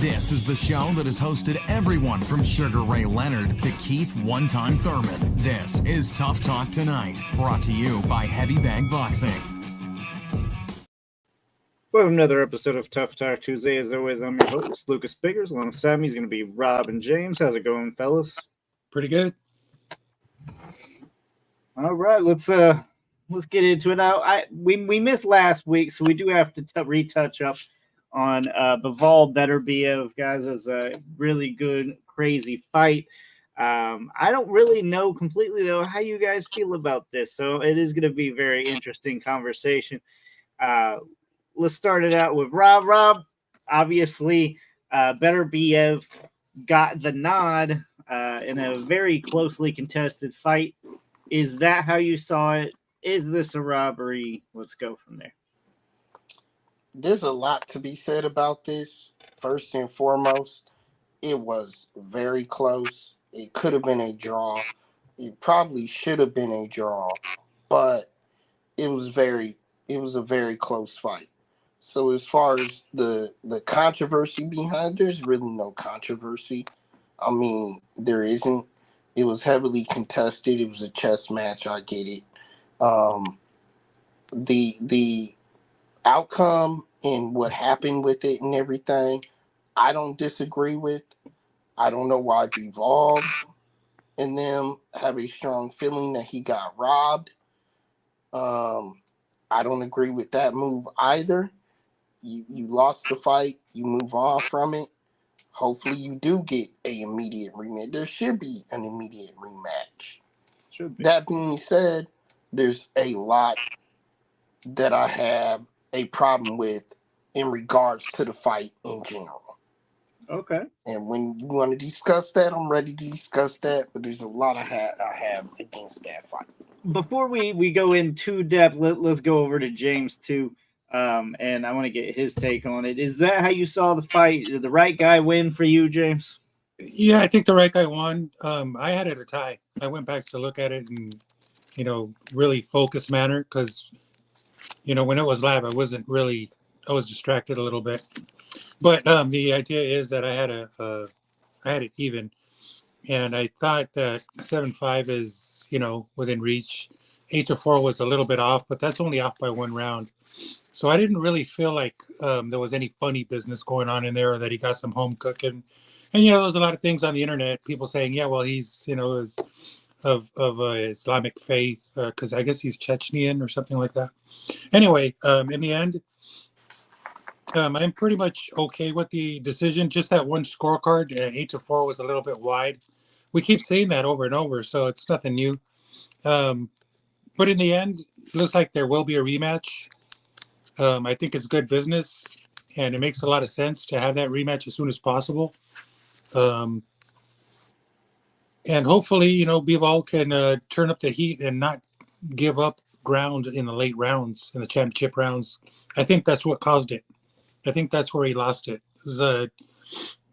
This is the show that has hosted everyone from Sugar Ray Leonard to Keith One-Time Thurman. This is Tough Talk Tonight, brought to you by Heavy Bag Boxing. Welcome to another episode of Tough Talk Tuesday. As always, I'm your host, Lucas Biggers. Alongside me is going to be Rob and James. How's it going, fellas? Pretty good. All right, let's get into it now. We missed last week, so we do have to retouch up on Bivol Beterbiev, guys. Is a really good, crazy fight. I don't really know completely though how you guys feel about this, so it is going to be a very interesting conversation. Let's start it out with Rob. Rob, obviously, Beterbiev got the nod in a very closely contested fight. Is that how you saw it? Is this a robbery? Let's go from there. There's a lot to be said about this. First and foremost, it was very close. It could have been a draw. It probably should have been a draw, but it was a very close fight. So as far as the controversy behind, there's really no controversy. I mean, there isn't. It was heavily contested. It was a chess match. I get it. The outcome and what happened with it and everything, I don't disagree with. I don't know why Bivol and them have a strong feeling that he got robbed. I don't agree with that move either. You lost the fight. You move on from it. Hopefully you do get an immediate rematch. There should be an immediate rematch. Should be. That being said, there's a lot that I have a problem with in regards to the fight in general. Okay. And when you want to discuss that, I'm ready to discuss that, but there's a lot I have against that fight. Before we go in too depth, let's go over to James too. And I want to get his take on it. Is that how you saw the fight? Did the right guy win for you, James? Yeah, I think the right guy won. I had it a tie. I went back to look at it in, really focused manner because, when it was live, I was distracted a little bit. But the idea is that I had it even, and I thought that 7-5 is, within reach. 8-4 was a little bit off, but that's only off by one round. So I didn't really feel like there was any funny business going on in there, or that he got some home cooking. And there was a lot of things on the internet, people saying, yeah, well, he's is of Islamic faith, because I guess he's Chechnyan or something like that. Anyway, in the end, I'm pretty much okay with the decision. Just that one scorecard, 8-4, was a little bit wide. We keep saying that over and over, so it's nothing new. But in the end, it looks like there will be a rematch. I think it's good business, and it makes a lot of sense to have that rematch as soon as possible. And hopefully, Bivol can turn up the heat and not give up ground in the late rounds, in the championship rounds. I think that's what caused it. I think that's where he lost it. It was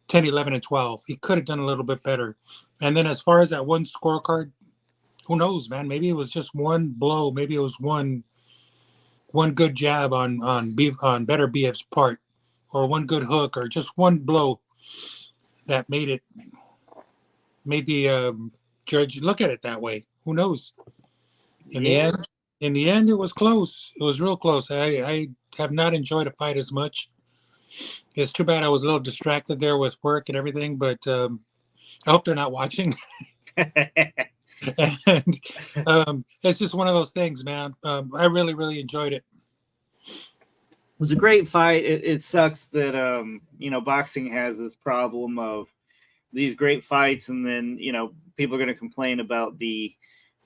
10, 11, and 12. He could have done a little bit better. And then as far as that one scorecard, who knows, man? Maybe it was just one blow. Maybe it was one good jab on Beterbiev's part, or one good hook, or just one blow that made the judge look at it that way. Who knows? In the end, it was close. It was real close. I have not enjoyed a fight as much. It's too bad I was a little distracted there with work and everything, but I hope they're not watching. And it's just one of those things, man. I really, really enjoyed it. It was a great fight. It sucks that boxing has this problem of these great fights, and then people are going to complain about the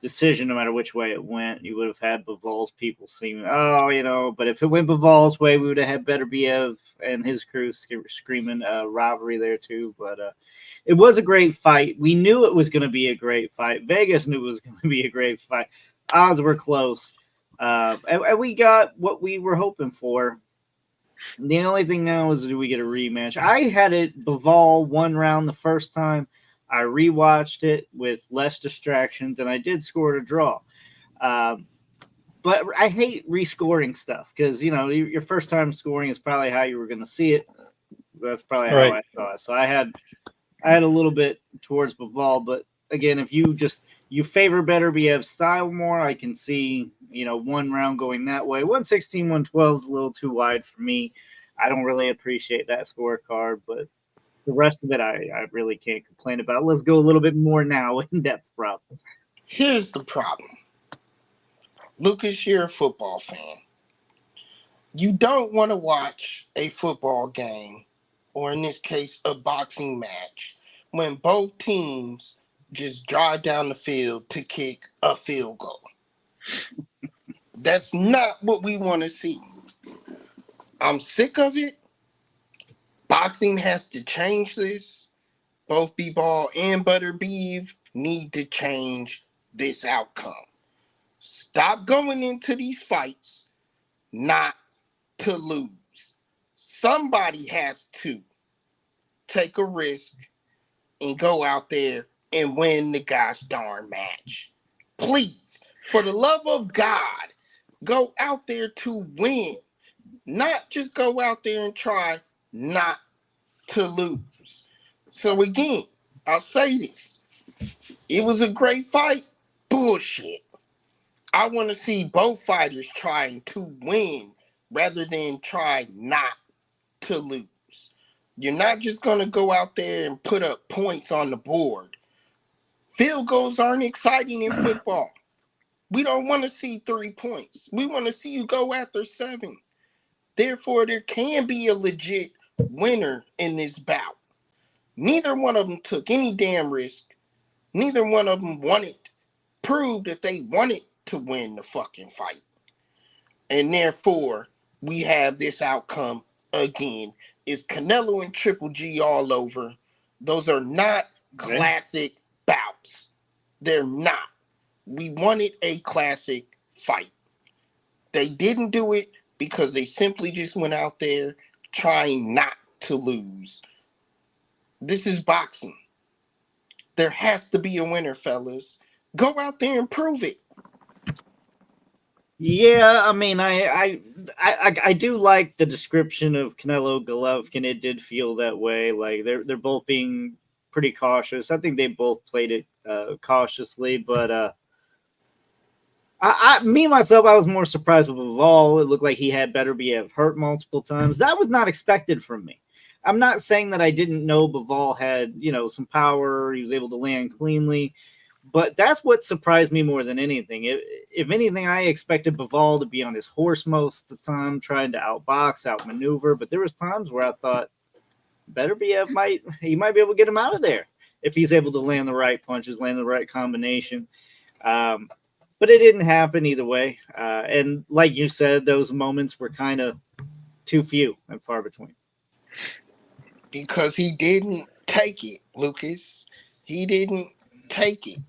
decision no matter which way it went. You would have had Bivol's people saying, but if it went Bivol's way, we would have had Beterbiev and his crew screaming robbery there too. But it was a great fight. We knew it was going to be a great fight. Vegas knew it was going to be a great fight. Odds were close. And we got what we were hoping for. The only thing now is, do we get a rematch? I had it Bivol one round the first time. I rewatched it with less distractions, and I did score a draw. But I hate rescoring stuff because, your first time scoring is probably how you were going to see it. That's probably how Right. I saw it. So I had a little bit towards Bivol, but again, if you favor Beterbiev's style more, I can see one round going that way. 116, 112 is a little too wide for me. I don't really appreciate that scorecard, but the rest of it, I really can't complain about. Let's go a little bit more now in depth, bro. Here's the problem. Lucas, you're a football fan. You don't want to watch a football game, or in this case, a boxing match, when both teams just drive down the field to kick a field goal. That's not what we want to see. I'm sick of it. Boxing has to change this. Both Bivol and Beterbiev need to change this outcome. Stop going into these fights not to lose. Somebody has to take a risk and go out there and win the gosh darn match. Please, for the love of God, go out there to win. Not just go out there and try not to lose. So again, I'll say this. It was a great fight. Bullshit. I want to see both fighters trying to win rather than try not to lose. You're not just going to go out there and put up points on the board. Field goals aren't exciting in football. We don't want to see 3 points. We want to see you go after 7. Therefore, there can be a legit winner in this bout. Neither one of them took any damn risk. Neither one of them proved that they wanted to win the fucking fight. And therefore, we have this outcome again. It's Canelo and Triple G all over. Those are not classic bouts. They're not. We wanted a classic fight. They didn't do it because they simply just went out there trying not to lose. This is boxing. There has to be a winner, fellas. Go out there and prove it. Yeah, I mean, I do like the description of Canelo Golovkin. It did feel that way. Like they're both being pretty cautious. I think they both played it cautiously, but me myself, I was more surprised with Bivol. It looked like he had Beterbiev hurt multiple times. That was not expected from me. I'm not saying that I didn't know Bivol had some power. He was able to land cleanly. But that's what surprised me more than anything. If anything, I expected Bivol to be on his horse most of the time, trying to outbox, outmaneuver. But there was times where I thought Beterbiev might be able to get him out of there if he's able to land the right punches, land the right combination. But it didn't happen either way. And like you said, those moments were kind of too few and far between. Because he didn't take it, Lucas. He didn't take it.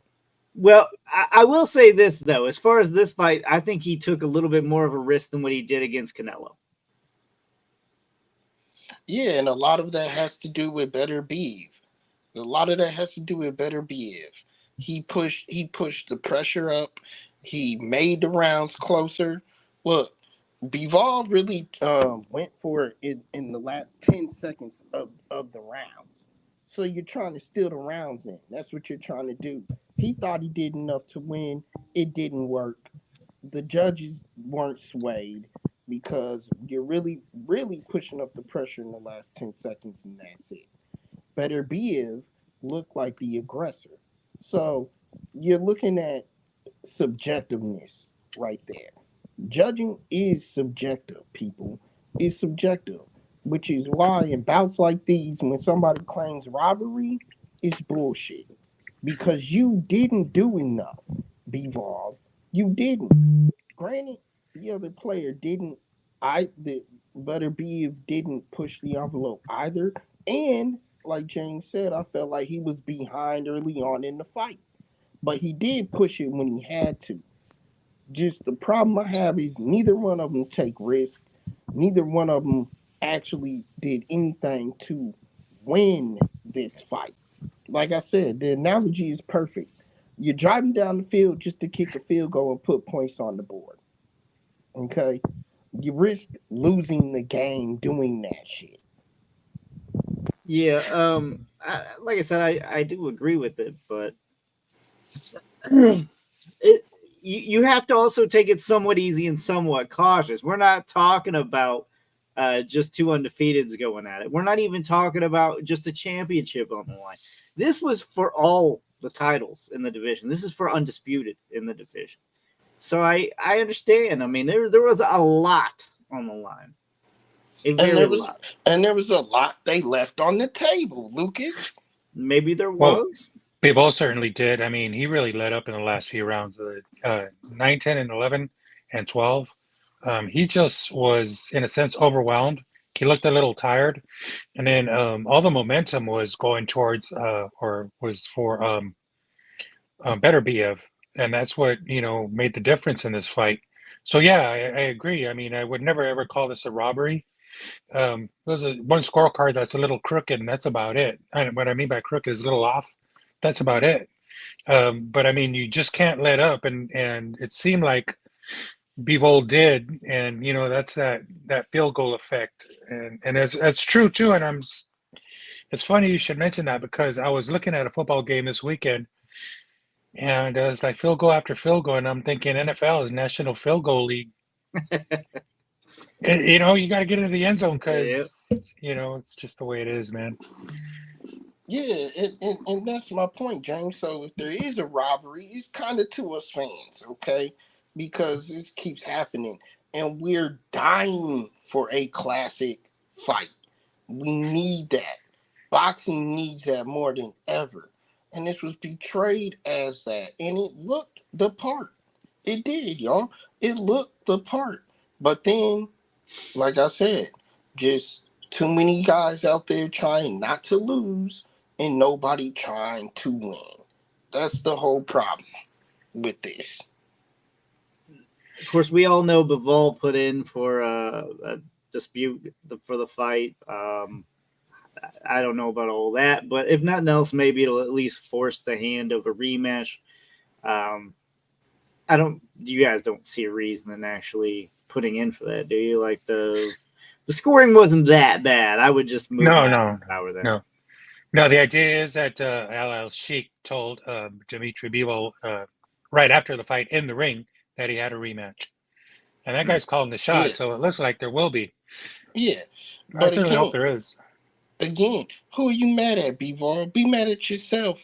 Well, I will say this, though. As far as this fight, I think he took a little bit more of a risk than what he did against Canelo. Yeah, and a lot of that has to do with Beterbiev. A lot of that has to do with Beterbiev. He pushed the pressure up. He made the rounds closer. Look, Bivol really went for it in the last 10 seconds of the rounds. So you're trying to steal the rounds in. That's what you're trying to do. He thought he did enough to win. It didn't work. The judges weren't swayed because you're really, really pushing up the pressure in the last 10 seconds, and that's it. Beterbiev looked like the aggressor. So you're looking at subjectiveness right there. Judging is subjective, people. It's subjective, which is why in bouts like these, when somebody claims robbery, it's bullshit. Because you didn't do enough, Bivol. You didn't. Granted, the other player didn't. The Beterbiev didn't push the envelope either. And like James said, I felt like he was behind early on in the fight. But he did push it when he had to. Just the problem I have is neither one of them take risk. Neither one of them actually did anything to win this fight. Like I said, the analogy is perfect. You're driving down the field just to kick a field goal and put points on the board. Okay? You risk losing the game doing that shit. Yeah, like I said, I do agree with it, but it you have to also take it somewhat easy and somewhat cautious. We're not talking about just two undefeateds going at it. We're not even talking about just a championship on the line. This was for all the titles in the division. This is for undisputed in the division. So I understand. I mean, there was a lot on the line, a And very there was lot. and there was a lot they left on the table, Lucas. Maybe there Well, was. Bivol certainly did. I mean, he really led up in the last few rounds of the 9, 10, and 11 and 12. He just was, in a sense, overwhelmed. He looked a little tired. And then all the momentum was going towards, or was for Beterbiev. And that's what, made the difference in this fight. So, yeah, I agree. I mean, I would never ever call this a robbery. There's one scorecard that's a little crooked, and that's about it. And what I mean by crooked is a little off. That's about it. But I mean, you just can't let up, and it seemed like Bivol did, and that's that field goal effect, and that's true too. And it's funny you should mention that because I was looking at a football game this weekend, and it was like field goal after field goal, and I'm thinking NFL is National Field Goal League. You got to get into the end zone Yep. because it's just the way it is, man. Yeah, and that's my point, James. So if there is a robbery, it's kind of to us fans, okay? Because this keeps happening, and we're dying for a classic fight. We need that. Boxing needs that more than ever. And this was portrayed as that. And it looked the part. It did, y'all. It looked the part. But then, like I said, just too many guys out there trying not to lose and nobody trying to win. That's the whole problem with this. Of course, we all know Bivol put in for a dispute for the fight. I don't know about all that, but if nothing else, maybe it'll at least force the hand of a rematch. Um, I don't. You guys don't see a reason in actually putting in for that, do you? Like the scoring wasn't that bad. I would just move No, on no, if I were there. no. No, the idea is that Al Sheikh told Dimitri Bivol right after the fight in the ring that he had a rematch. And that guy's calling the Yeah, shot, so it looks like there will be. yeah. I But certainly hope there is. who are you mad at, B-Ball? Be mad at yourself.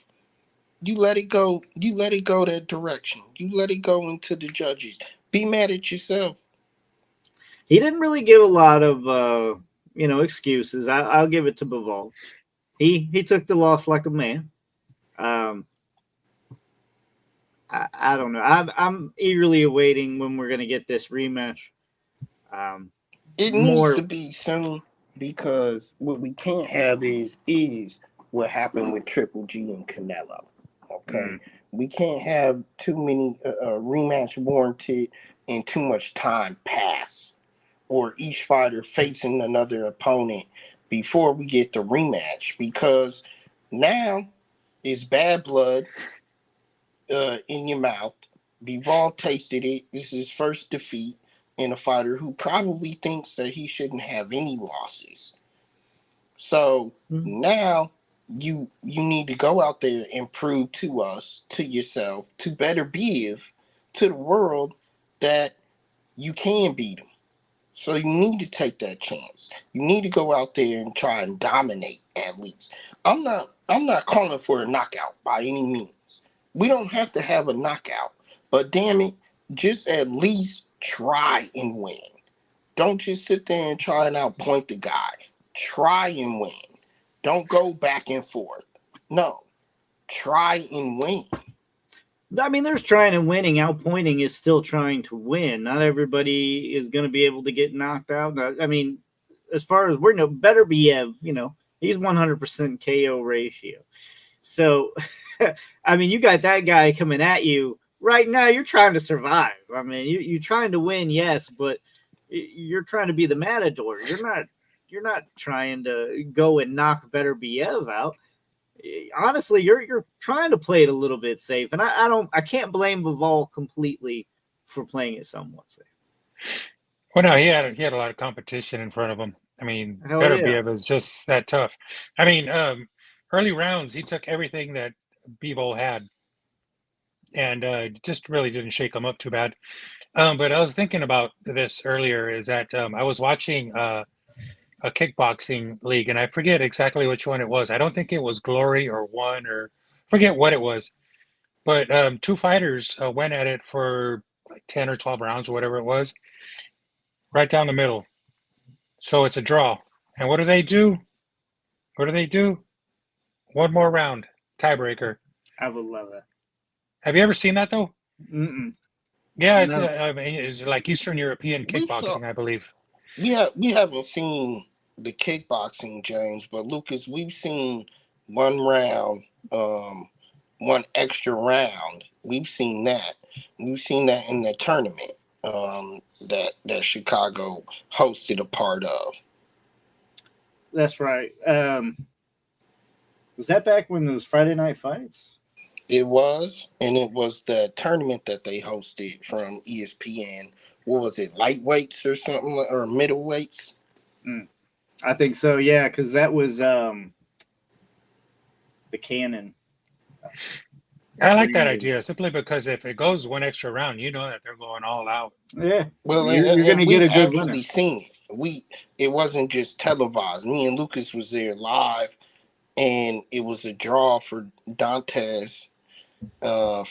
You let it go. You let it go that direction. You let it go into the judges. Be mad at yourself. He didn't really give a lot of excuses. I'll give it to Bivol. He took the loss like a man. Um, I don't know. I'm eagerly awaiting when we're gonna get this rematch. It needs to More. be soon because what we can't have is what happened with Triple G and Canelo. Okay, Mm, we can't have too many rematch warranted and too much time pass, or each fighter facing another opponent before we get the rematch because now it's bad blood in your mouth. Bivol tasted it. This is his first defeat in a fighter who probably thinks that he shouldn't have any losses. So mm. now you need to go out there and prove to us, to yourself, to Beterbiev, to the world that you can beat him. So you need to take that chance. You need to go out there and try and dominate at least. I'm not calling for a knockout by any means. We don't have to have a knockout, but damn it, just at least try and win. Don't just sit there and try and outpoint the guy. Try and win. Don't go back and forth. No, try and win. I mean, there's trying and winning. Outpointing is still trying to win. Not everybody is going to be able to get knocked out. I mean, as far as we're Beterbiev, he's 100% KO ratio. So, I mean, you got that guy coming at you right now. You're trying to survive. I mean, you're trying to win, yes, but you're trying to be the matador. You're not trying to go and knock Beterbiev out. Honestly, you're trying to play it a little bit safe, and I can't blame Bivol completely for playing it somewhat safe. Well, no, he had a lot of competition in front of him. I mean, Hell Beterbiev is just that tough. I mean, early rounds, he took everything that Bivol had and just really didn't shake him up too bad. But I was thinking about this earlier is that I was watching a kickboxing league, and I forget exactly which one it was. I don't think it was Glory or One or forget what it was. But two fighters went at it for like 10 or 12 rounds or whatever it was, right down the middle. So it's a draw. And what do they do? What do they do? One more round, tiebreaker. I would love it. Have you ever seen that though? Mm-mm. Yeah, No. I mean, it's like Eastern European We saw. kickboxing, I believe. We haven't seen the kickboxing, James, but Lucas, we've seen one round, one extra round. We've seen that. We've seen that in the tournament that Chicago hosted a part of. That's right. Was that back when there was Friday night fights? It was, and it was the tournament that they hosted from ESPN. What was it, lightweights or something, or middleweights? I think so, yeah, because that was the Cannon. I like that idea simply because if it goes one extra round, you know that they're going all out. Yeah. Well, You're going to get a good actually winner. seen it. It wasn't just televised. Me and Lucas was there live, and it was a draw for Dantes, or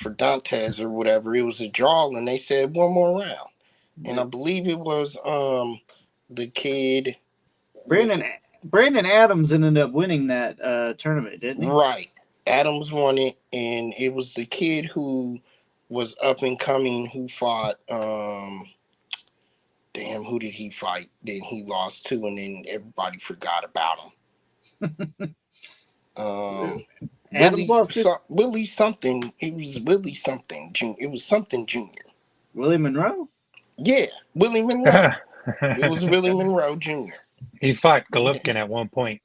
whatever. It was a draw, and they said one more round, and I believe it was the kid Brandon Adams ended up winning that tournament, didn't he? Right. Adams won it, and it was the kid who was up and coming who fought who did he fight? Then he lost to, and then everybody forgot about him. Adams lost to Willie something. It was Willie something. It was something Junior. Willie Monroe? Yeah, Willie Monroe. It was Willie Monroe Jr. He fought Golovkin at one point.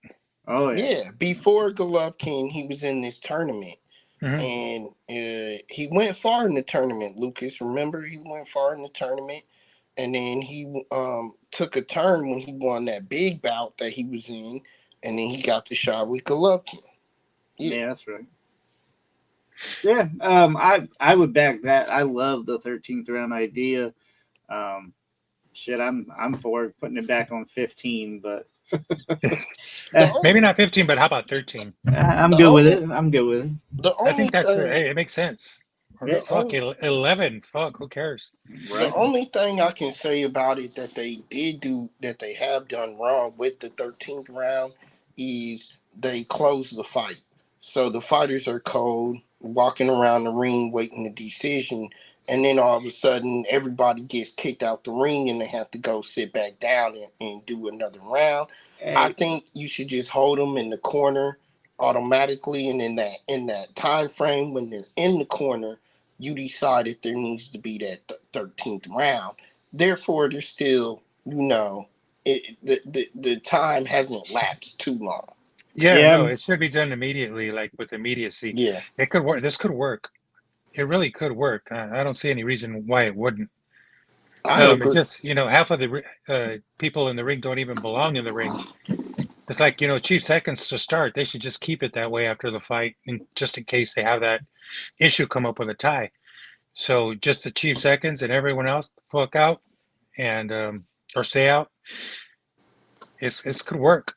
Oh, yeah. Yeah, before Golovkin, he was in this tournament. Mhm. And he went far in the tournament, Lucas. Remember, he went far in the tournament. And then he took a turn when he won that big bout that he was in. And then he got the shot with Golovkin. Yeah, that's right. Yeah, I would back that. I love the 13th round idea. Shit, I'm for putting it back on 15, but maybe not 15, but how about 13? I'm good with it. I'm good with it. I think that's it makes sense. Yeah. Fuck 11. Fuck, who cares? The only thing I can say about it that they have done wrong with the 13th round is they closed the fight. So the fighters are cold, walking around the ring waiting a decision, and then all of a sudden everybody gets kicked out the ring and they have to go sit back down and do another round. Hey. I think you should just hold them in the corner automatically, and in that time frame when they're in the corner, you decide if there needs to be that 13th round. Therefore, there's still, the time hasn't lapsed too long. Yeah, no, it should be done immediately, like with immediacy. Yeah. It could work. This could work. It really could work. I don't see any reason why it wouldn't. It just, half of the people in the ring don't even belong in the ring. It's like, chief seconds to start. They should just keep it that way after the fight, and just in case they have that issue come up with a tie. So just the chief seconds and everyone else fuck out and or stay out. It could work.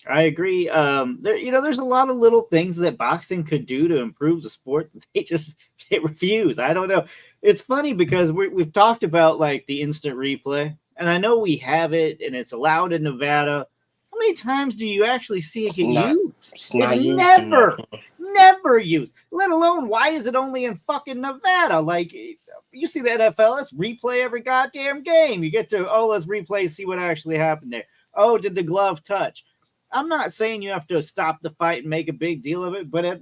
I agree. There's a lot of little things that boxing could do to improve the sport. They refuse. I don't know. It's funny because we've talked about like the instant replay, and I know we have it and it's allowed in Nevada. How many times do you actually see it get used? It's never used. Let alone, why is it only in fucking Nevada? Like, you see the NFL, let's replay every goddamn game. You get to, let's replay, see what actually happened there. Oh, did the glove touch? I'm not saying you have to stop the fight and make a big deal of it, but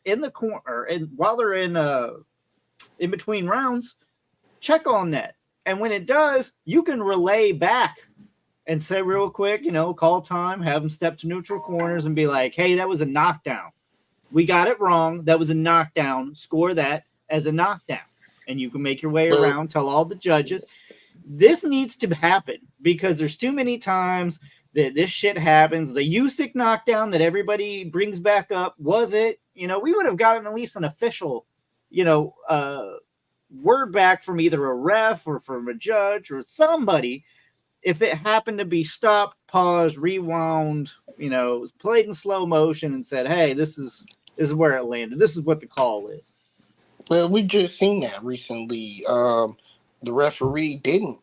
in the corner and while they're in between rounds, check on that. And when it does, you can relay back and say real quick, call time, have them step to neutral corners and be like, hey, that was a knockdown. We got it wrong. That was a knockdown. Score that as a knockdown. And you can make your way around, tell all the judges. This needs to happen because there's too many times that this shit happens. The Usyk knockdown that everybody brings back up, was it? You know, we would have gotten at least an official, you know, word back from either a ref or from a judge or somebody if it happened to be stopped, paused, rewound, you know, played in slow motion and said, hey, this is where it landed. This is what the call is. Well, we just seen that recently. The referee didn't.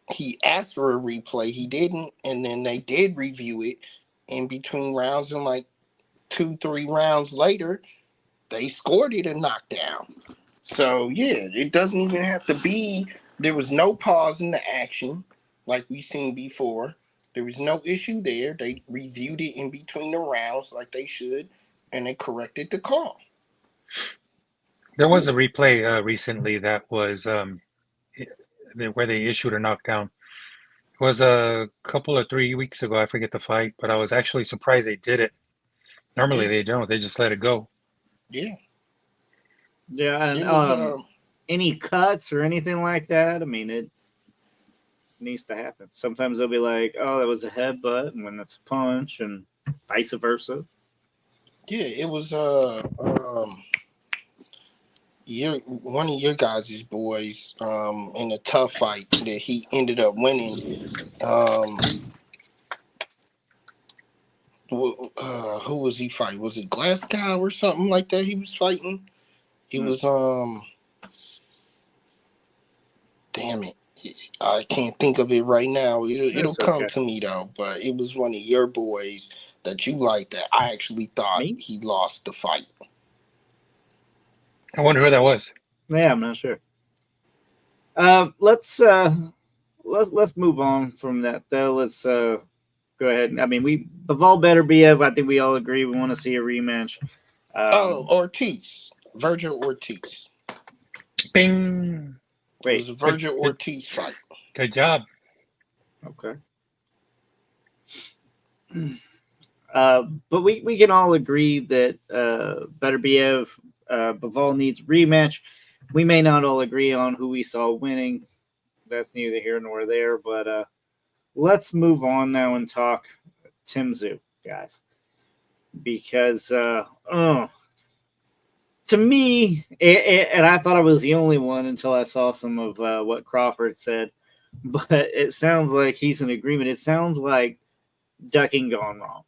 He asked for a replay. He didn't, and then they did review it in between rounds, and like 2-3 rounds later, they scored it a knockdown. So yeah, it doesn't even have to be. There was no pause in the action like we seen before. There was no issue there. They reviewed it in between the rounds like they should, and they corrected the call. There was a replay recently that was where they issued a knockdown. It was a couple of 3 weeks ago. I forget the fight, but I was actually surprised they did it. Normally they don't. They just let it go. Yeah. Yeah, and any cuts or anything like that, I mean, it needs to happen. Sometimes they'll be like, oh, that was a headbutt, and when that's a punch, and vice versa. Yeah, it was one of your guys' boys in a tough fight that he ended up winning. Who was he fighting? Was it Glasgow or something like that he was fighting? It was damn it. I can't think of it right now. It'll come to me though, but it was one of your boys that you liked that I actually thought he lost the fight. I wonder who that was. Yeah, I'm not sure. Let's move on from that though. Let's go ahead. I mean, Bivol Beterbiev, I think we all agree we want to see a rematch. Ortiz. Virgil Ortiz. Bing. Wait, it was a Virgil Ortiz fight. Good job. Okay. But we can all agree that Beterbiev, Bivol needs rematch. We may not all agree on who we saw winning. That's neither here nor there. But let's move on now and talk Tszyu, guys, because to me, and I thought I was the only one until I saw some of what Crawford said, but it sounds like he's in agreement. It sounds like ducking gone wrong.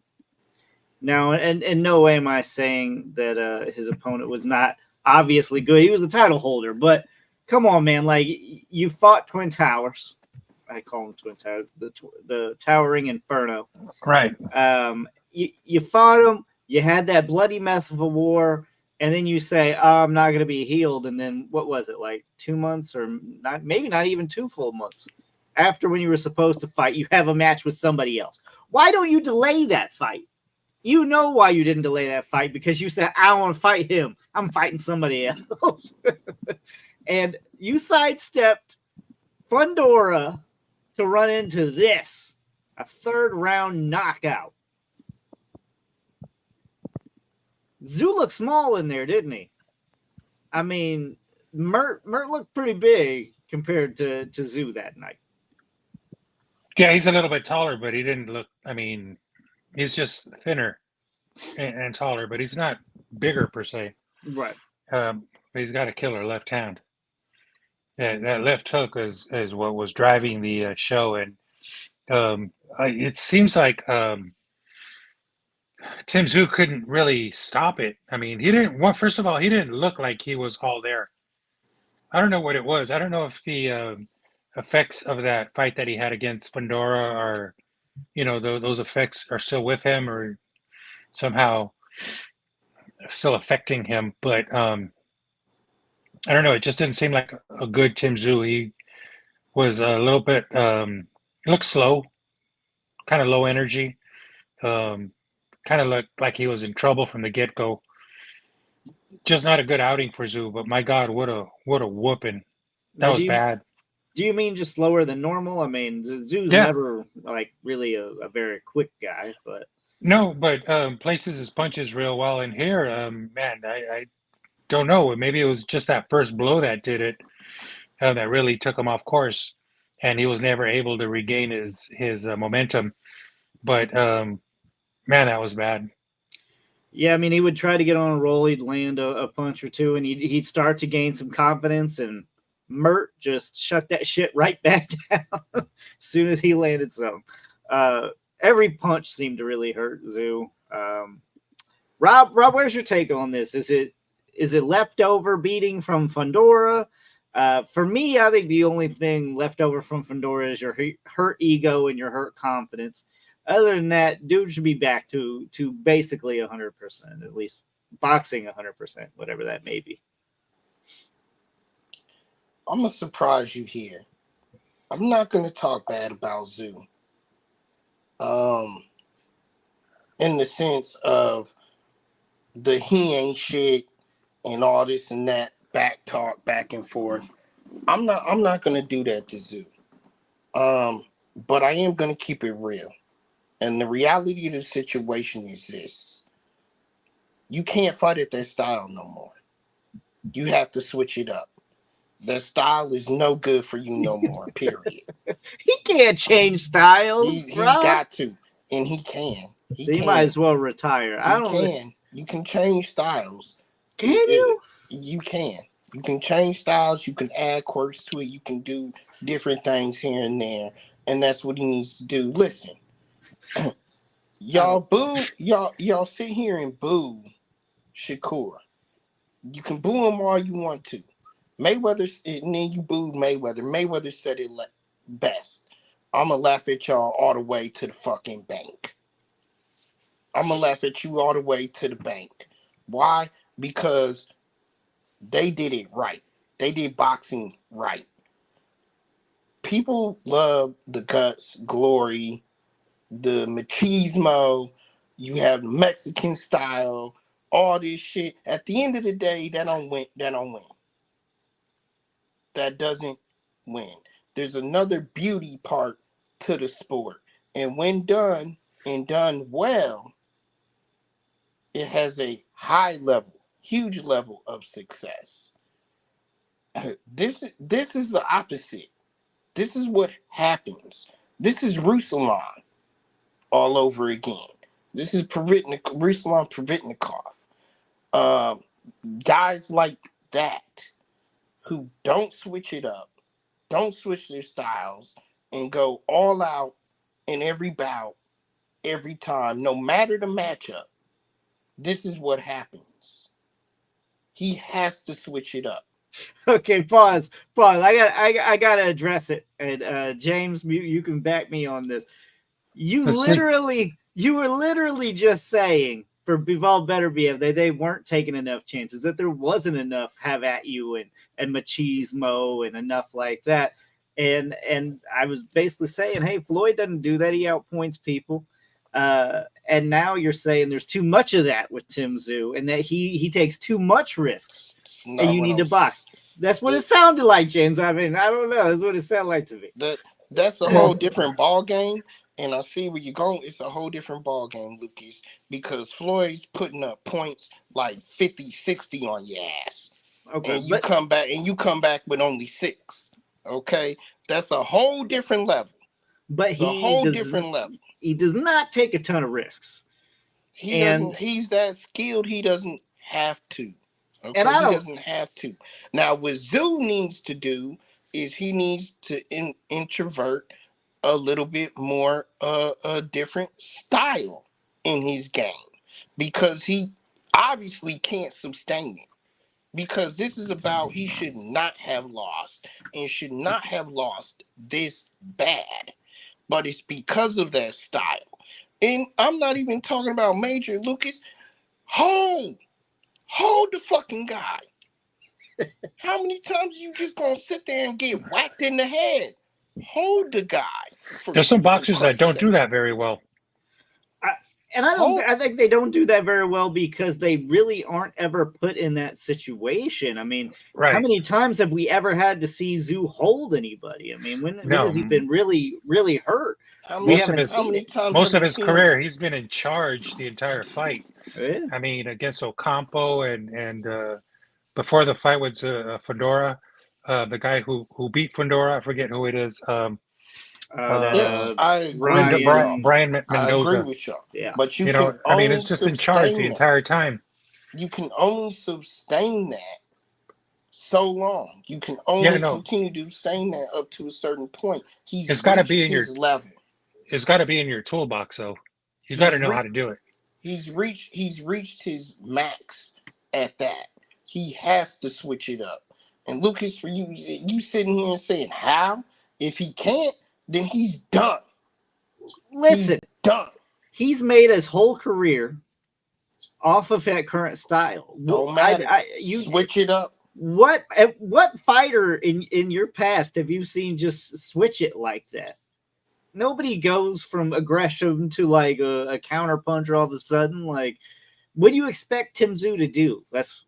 Now, and in no way am I saying that his opponent was not obviously good. He was the title holder, but come on, man. Like, you fought Twin Towers. I call them Twin Towers, the Towering Inferno. Right. You fought him. You had that bloody mess of a war. And then you say, oh, I'm not going to be healed. And then what was it, like 2 months or maybe not even 2 full months after when you were supposed to fight, you have a match with somebody else. Why don't you delay that fight? You know why you didn't delay that fight, because you said, I don't want to fight him. I'm fighting somebody else. And you sidestepped Fundora to run into this, a 3rd round knockout. Tszyu looked small in there, didn't he? I mean, Mert looked pretty big compared to Tszyu that night. Yeah, he's a little bit taller, but he didn't look. I mean, he's just thinner and taller, but he's not bigger per se. Right. But he's got a killer left hand. That left hook is what was driving the show, and it seems like Tszyu couldn't really stop it. I mean, he didn't. Well, first of all, he didn't look like he was all there. I don't know what it was. I don't know if the effects of that fight that he had against Fundora are, those effects are still with him or somehow still affecting him. But I don't know. It just didn't seem like a good Tszyu. He was a little bit looked slow, kind of low energy. Kind of looked like he was in trouble from the get-go. Just not a good outing for Tszyu, but my God, what a whooping. That was bad. Do you mean just slower than normal? I mean, Tszyu's never like really a very quick guy, but no, but places his punches real well. And here, man, I don't know. Maybe it was just that first blow that did it, that really took him off course. and he was never able to regain his momentum. But man, that was bad. Yeah, I mean, he would try to get on a roll. He'd land a punch or two, and he'd start to gain some confidence. And Mert just shut that shit right back down as soon as he landed some. Every punch seemed to really hurt Tszyu. Rob, where's your take on this? Is it leftover beating from Fundora? For me, I think the only thing left over from Fundora is your hurt ego and your hurt confidence. Other than that, dude should be back to basically 100%, at least boxing 100%, whatever that may be. I'm going to surprise you here. I'm not going to talk bad about Tszyu. In the sense of the he ain't shit and all this and that back talk back and forth. I'm not going to do that to Tszyu. But I am going to keep it real. And the reality of the situation is this. You can't fight at that style no more. You have to switch it up. That style is no good for you no more, period. He can't change styles. He's got to, and he can. He might as well retire. You can change styles. Can you? You can. You can change styles. You can add quirks to it. You can do different things here and there. And that's what he needs to do. Listen. Y'all sit here and boo Shakur. You can boo him all you want to. Mayweather, and then you booed Mayweather. Mayweather said it best. I'm going to laugh at y'all all the way to the fucking bank. I'm going to laugh at you all the way to the bank. Why? Because they did it right. They did boxing right. People love the guts, glory, the machismo, you have the Mexican style, all this shit. At the end of the day, that don't win. That doesn't win. There's another beauty part to the sport. And when done and done well, it has a high level, huge level of success. This is the opposite. This is what happens. This is Ruslan all over again. This is Ruslan Provetnikov. Guys like that who don't switch it up, don't switch their styles, and go all out in every bout, every time, no matter the matchup. This is what happens. He has to switch it up. Okay, pause. I gotta address it. And James, you can back me on this. You were literally just saying for Bivol Beterbiev that they weren't taking enough chances, that there wasn't enough have at you and machismo and enough like that. And I was basically saying, hey, Floyd doesn't do that. He outpoints people. And now you're saying there's too much of that with Tim Tszyu and that he takes too much risks and you need to box. That's what it sounded like, James. I mean, I don't know. That's what it sounded like to me. That's a whole different ball game. And I see where you're going. It's a whole different ball game, Lucas, because Floyd's putting up points like 50, 60 on your ass. Okay. And you come back with only 6. Okay. That's a whole different level. But he does not take a ton of risks. He's that skilled. He doesn't have to. Okay. And he doesn't have to. Now, what Tszyu needs to do is he needs to introvert a little bit more a different style in his game, because he obviously can't sustain it, because this is about he should not have lost and should not have lost this bad, but it's because of that style. And I'm not even talking about Major Lucas. Hold the fucking guy. How many times you just gonna sit there and get whacked in the head? Hold the guy. There's some boxers that don't do that very well. I think they don't do that very well because they really aren't ever put in that situation. I mean, How many times have we ever had to see Tszyu hold anybody? I mean, when has he been really, really hurt? Most of his career, he's been in charge the entire fight. Yeah. I mean, against Ocampo and before the fight with Fedora, the guy who beat Fundora. I forget who it is. Yes, I agree with y'all. Brian I agree Mendoza. with y'all. Yeah. But you You can know, I mean, only it's just in charge the sustain that. entire time. You can only sustain that so long. You can Yeah, only no, continue to sustain that up to a certain point. He's it's got to be reached in your his level. it's got to be in your toolbox. So you got to He's know how re- to do it. he's reached his max at that. He has to switch it up. And Lucas, for you sitting here and saying how? If he can't, then he's done. Listen, He's done. he's made his whole career off of that current style. Don't matter. You switch it up. what fighter in your past have you seen just switch it like that? Nobody goes from aggression to like a counter puncher all of a sudden. Like, what do you expect Tszyu to do? That's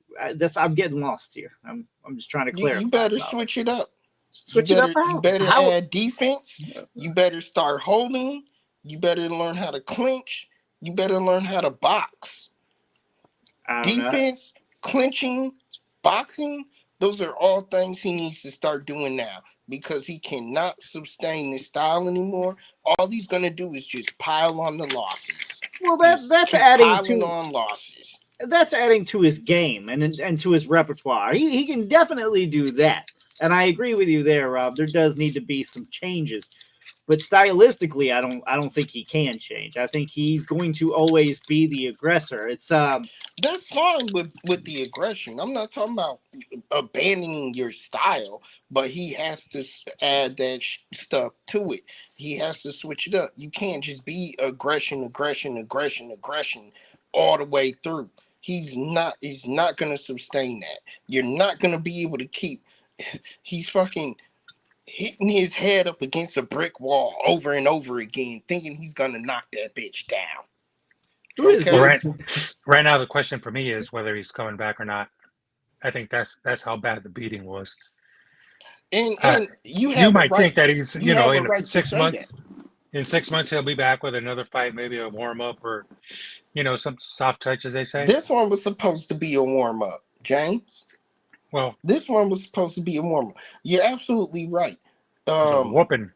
I'm getting lost here. I'm just trying to clarify. You better switch it up. Switch it up. You better add defense. You better start holding. You better learn how to clinch. You better learn how to box. Defense, clinching, boxing, those are all things he needs to start doing now because he cannot sustain this style anymore. All he's going to do is just pile on the losses. Well, that's adding on losses. That's adding to his game and to his repertoire. He can definitely do that. And I agree with you there, Rob. There does need to be some changes. But stylistically, I don't think he can change. I think he's going to always be the aggressor. It's that's fine with the aggression. I'm not talking about abandoning your style, but he has to add that stuff to it. He has to switch it up. You can't just be aggression all the way through. He's not going to sustain that. You're not going to be able to keep. He's fucking hitting his head up against a brick wall over and over again, thinking he's gonna knock that bitch down. Right now, the question for me is whether he's coming back or not. I think that's how bad the beating was. And you might think that he's in right 6 months. In 6 months, he'll be back with another fight, maybe a warm up or some soft touch, as they say. This one was supposed to be a warm up, James. Well, this one was supposed to be a warm up. You're absolutely right. Whooping.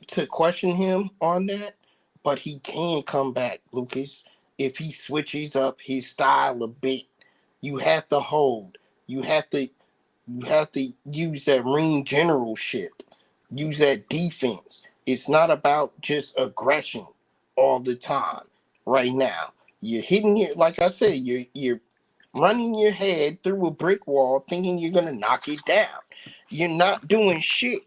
To question him on that, but he can come back, Lucas, if he switches up his style a bit. You have to hold. You have to use that ring generalship. Use that defense. It's not about just aggression all the time. Right now, you're hitting it. Like I said, you're running your head through a brick wall, thinking you're gonna knock it down. You're not doing shit.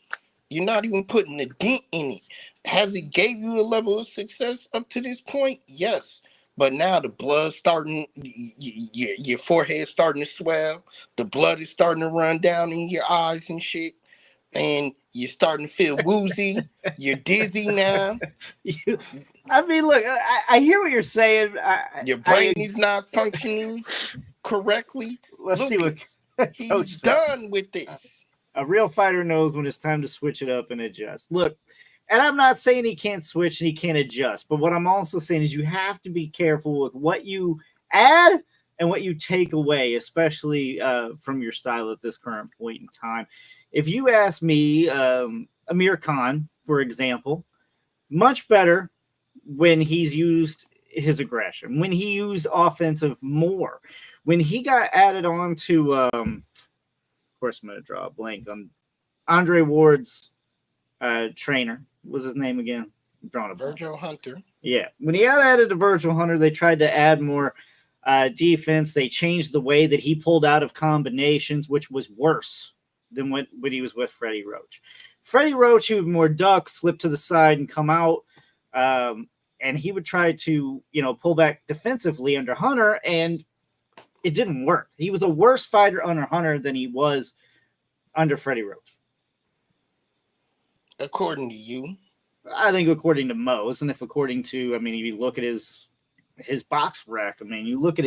You're not even putting a dent in it. Has it gave you a level of success up to this point? Yes. But now the blood's starting, your forehead's starting to swell. The blood is starting to run down in your eyes and shit. And you're starting to feel woozy. You're dizzy now. I mean, look, I hear what you're saying. Your brain is not functioning correctly. Let's see what he's done with this. A real fighter knows when it's time to switch it up and adjust. Look, and I'm not saying he can't switch and he can't adjust, but what I'm also saying is you have to be careful with what you add and what you take away, especially from your style at this current point in time. If you ask me, Amir Khan, for example, much better when he's used his aggression, when he used offensive more, when he got added on to, of course, I'm going to draw a blank on Andre Ward's trainer. What's his name again? I'm drawing a blank. Virgil Hunter. Yeah. When he got added to Virgil Hunter, they tried to add more defense. They changed the way that he pulled out of combinations, which was worse than when he was with Freddie Roach. Freddie Roach, he would more duck, slip to the side, and come out. And he would try to, pull back defensively under Hunter, and it didn't work. He was a worse fighter under Hunter than he was under Freddie Roach. According to you? I think according to most, and if according to, if you look at his box rec, you look at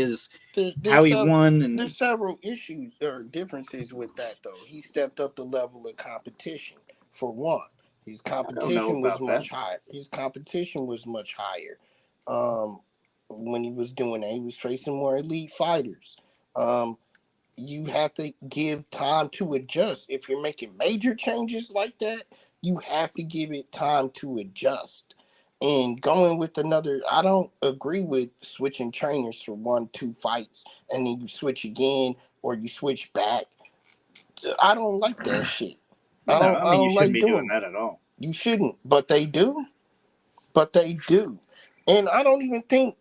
how he won. And there's several issues or differences with that, though. He stepped up the level of competition, for one. His competition was much higher. His competition was much higher. When he was doing that, he was facing more elite fighters. you have to give time to adjust. If you're making major changes like that, you have to give it time to adjust. And going with another, I don't agree with switching trainers for 1-2 fights and then you switch again or you switch back. I don't like that shit. No, I mean, you don't shouldn't like be doing doing that at all. You shouldn't, but they do. But they do. And I don't think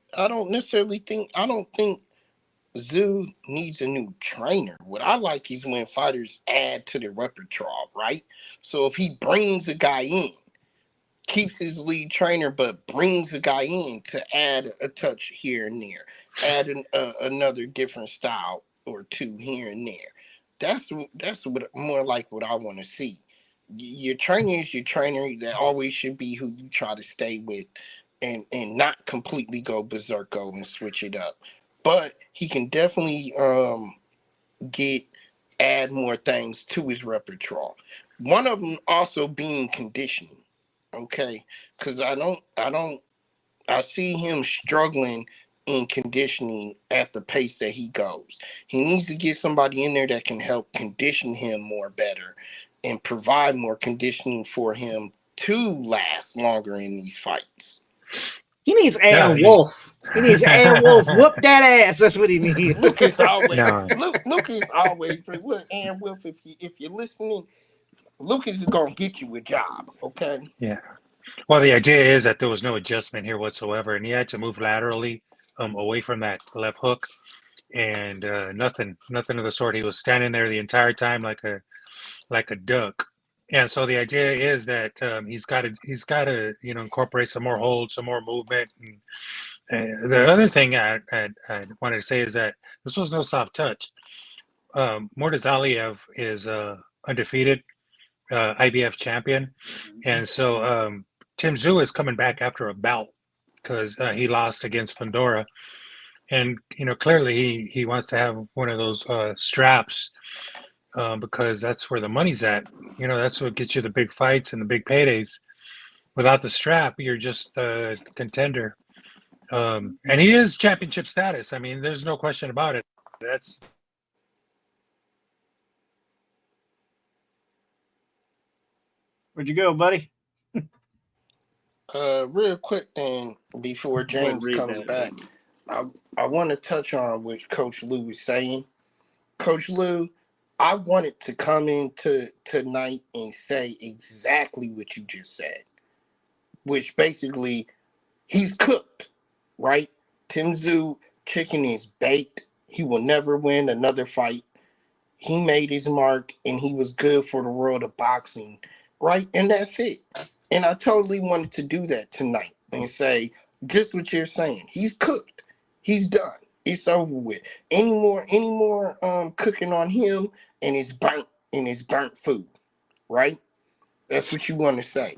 Tszyu needs a new trainer. What I like is when fighters add to their repertoire, right? So if he brings a guy in, keeps his lead trainer, but brings a guy in to add a touch here and there, add another different style or two here and there. That's what more like what I want to see. Your trainer is your trainer. That always should be who you try to stay with, and not completely go berserko and switch it up. But he can definitely add more things to his repertoire. One of them also being conditioning. Okay, because I see him struggling in conditioning at the pace that he goes. He needs to get somebody in there that can help condition him more better and provide more conditioning for him to last longer in these fights. He needs Aaron Wolf. He needs Aaron Wolf. Whoop that ass. That's what he needs. Lucas always Lucas always look, Aaron Wolf, if you're listening, Lucas is gonna get you a job, okay? Yeah. Well, the idea is that there was no adjustment here whatsoever, and he had to move laterally away from that left hook, and nothing of the sort. He was standing there the entire time like a duck. And so the idea is that he's got to incorporate some more hold, some more movement. And the other thing I wanted to say is that this was no soft touch. Murtazaliev is undefeated IBF champion, and so Tszyu is coming back after a bout because he lost against Fundora, and clearly he wants to have one of those straps because that's where the money's at. That's what gets you the big fights and the big paydays. Without the strap, you're just a contender, and he is championship status. I mean, there's no question about it. That's Where'd you go, buddy? Real quick then, before James comes back, I want to touch on what Coach Lou was saying. Coach Lou, I wanted to come into tonight and say exactly what you just said, which basically he's cooked, right? Tszyu chicken is baked. He will never win another fight. He made his mark and he was good for the world of boxing, right? And that's it. And I totally wanted to do that tonight and say just what you're saying. He's cooked. He's done. It's over with. Any more cooking on him and his burnt food, right? That's what you want to say.